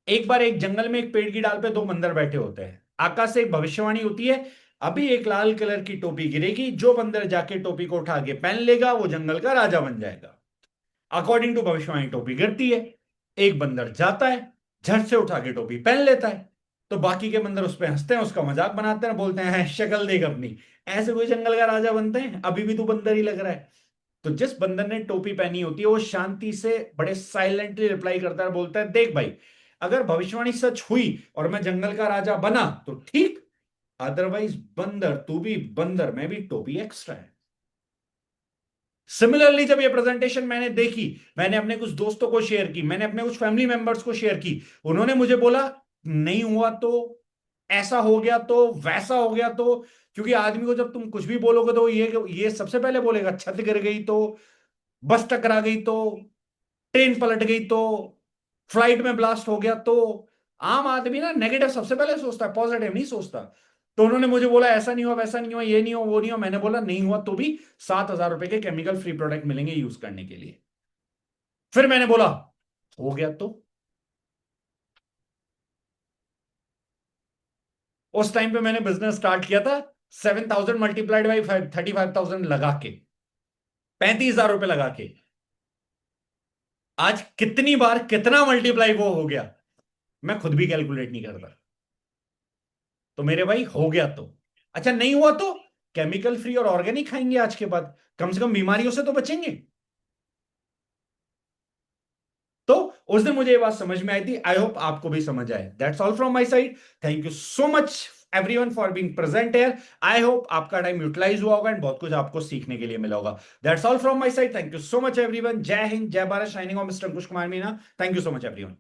एक बार एक जंगल में एक पेड़ की डाल पे 2 बंदर बैठे होते हैं। आकाश से एक भविष्यवाणी होती है, अभी एक लाल कलर की टोपी गिरेगी, जो बंदर जाके टोपी को उठा के पहन लेगा वो जंगल का राजा बन जाएगा। अकॉर्डिंग टू भविष्यवाणी टोपी गिरती है, एक बंदर जाता है, झट से उठा के टोपी पहन लेता है। तो बाकी के बंदर उस पर हंसते हैं, उसका मजाक बनाते हैं, बोलते हैं शक्ल देख अपनी, ऐसे कोई जंगल का राजा बनते हैं, अभी भी तू बंदर ही लग रहा है। तो जिस बंदर ने टोपी पहनी होती है वो शांति से बड़े साइलेंटली रिप्लाई करता है, बोलता है देख भाई, अगर भविष्यवाणी सच हुई और मैं जंगल का राजा बना तो ठीक, अदरवाइज बंदर, तू भी बंदर, मैं भी टोपी एक्स्ट्रा है। सिमिलरली जब ये प्रेजेंटेशन मैंने देखी, मैंने अपने कुछ दोस्तों को शेयर की, मैंने अपने कुछ फैमिली मेंबर्स को शेयर की, उन्होंने मुझे बोला नहीं हुआ तो, ऐसा हो गया तो, वैसा हो गया तो। क्योंकि आदमी को जब तुम कुछ भी बोलोगे तो ये सबसे पहले बोलेगा छत गिर गई तो, बस टकरा गई तो, ट्रेन पलट गई तो, फ्लाइट में ब्लास्ट हो गया तो। आम आदमी ना नेगेटिव सबसे पहले सोचता है, पॉजिटिव नहीं सोचता। तो उन्होंने मुझे बोला ऐसा नहीं हुआ, वैसा नहीं हुआ, ये नहीं हुआ, वो नहीं हुआ। मैंने बोला नहीं हुआ तो भी 7,000 रुपए के केमिकल फ्री प्रोडक्ट मिलेंगे यूज करने के लिए। फिर मैंने बोला हो गया तो। उस टाइम पे मैंने बिजनेस स्टार्ट किया था 7,000 मल्टीप्लाइड बाई 35,000 लगा के, 35,000 रुपए लगा के। आज कितनी बार कितना मल्टीप्लाई वो हो गया, मैं खुद भी कैलकुलेट नहीं करता। तो मेरे भाई हो गया तो, अच्छा नहीं हुआ तो केमिकल फ्री और ऑर्गेनिक खाएंगे आज के बाद, कम से कम बीमारियों से तो बचेंगे। तो उस दिन मुझे ये बात समझ में आई थी, आई होप आपको भी समझ आए। That's all from my side, thank you so much everyone for being present here. I hope आपका टाइम यूटिलाइज हुआ होगा एंड बहुत कुछ आपको सीखने के लिए मिला होगा। That's all from my side, thank you so much everyone. जय हिंद, जय Bharat, shining of mister Ankush Kumar Meena. Thank you so much everyone.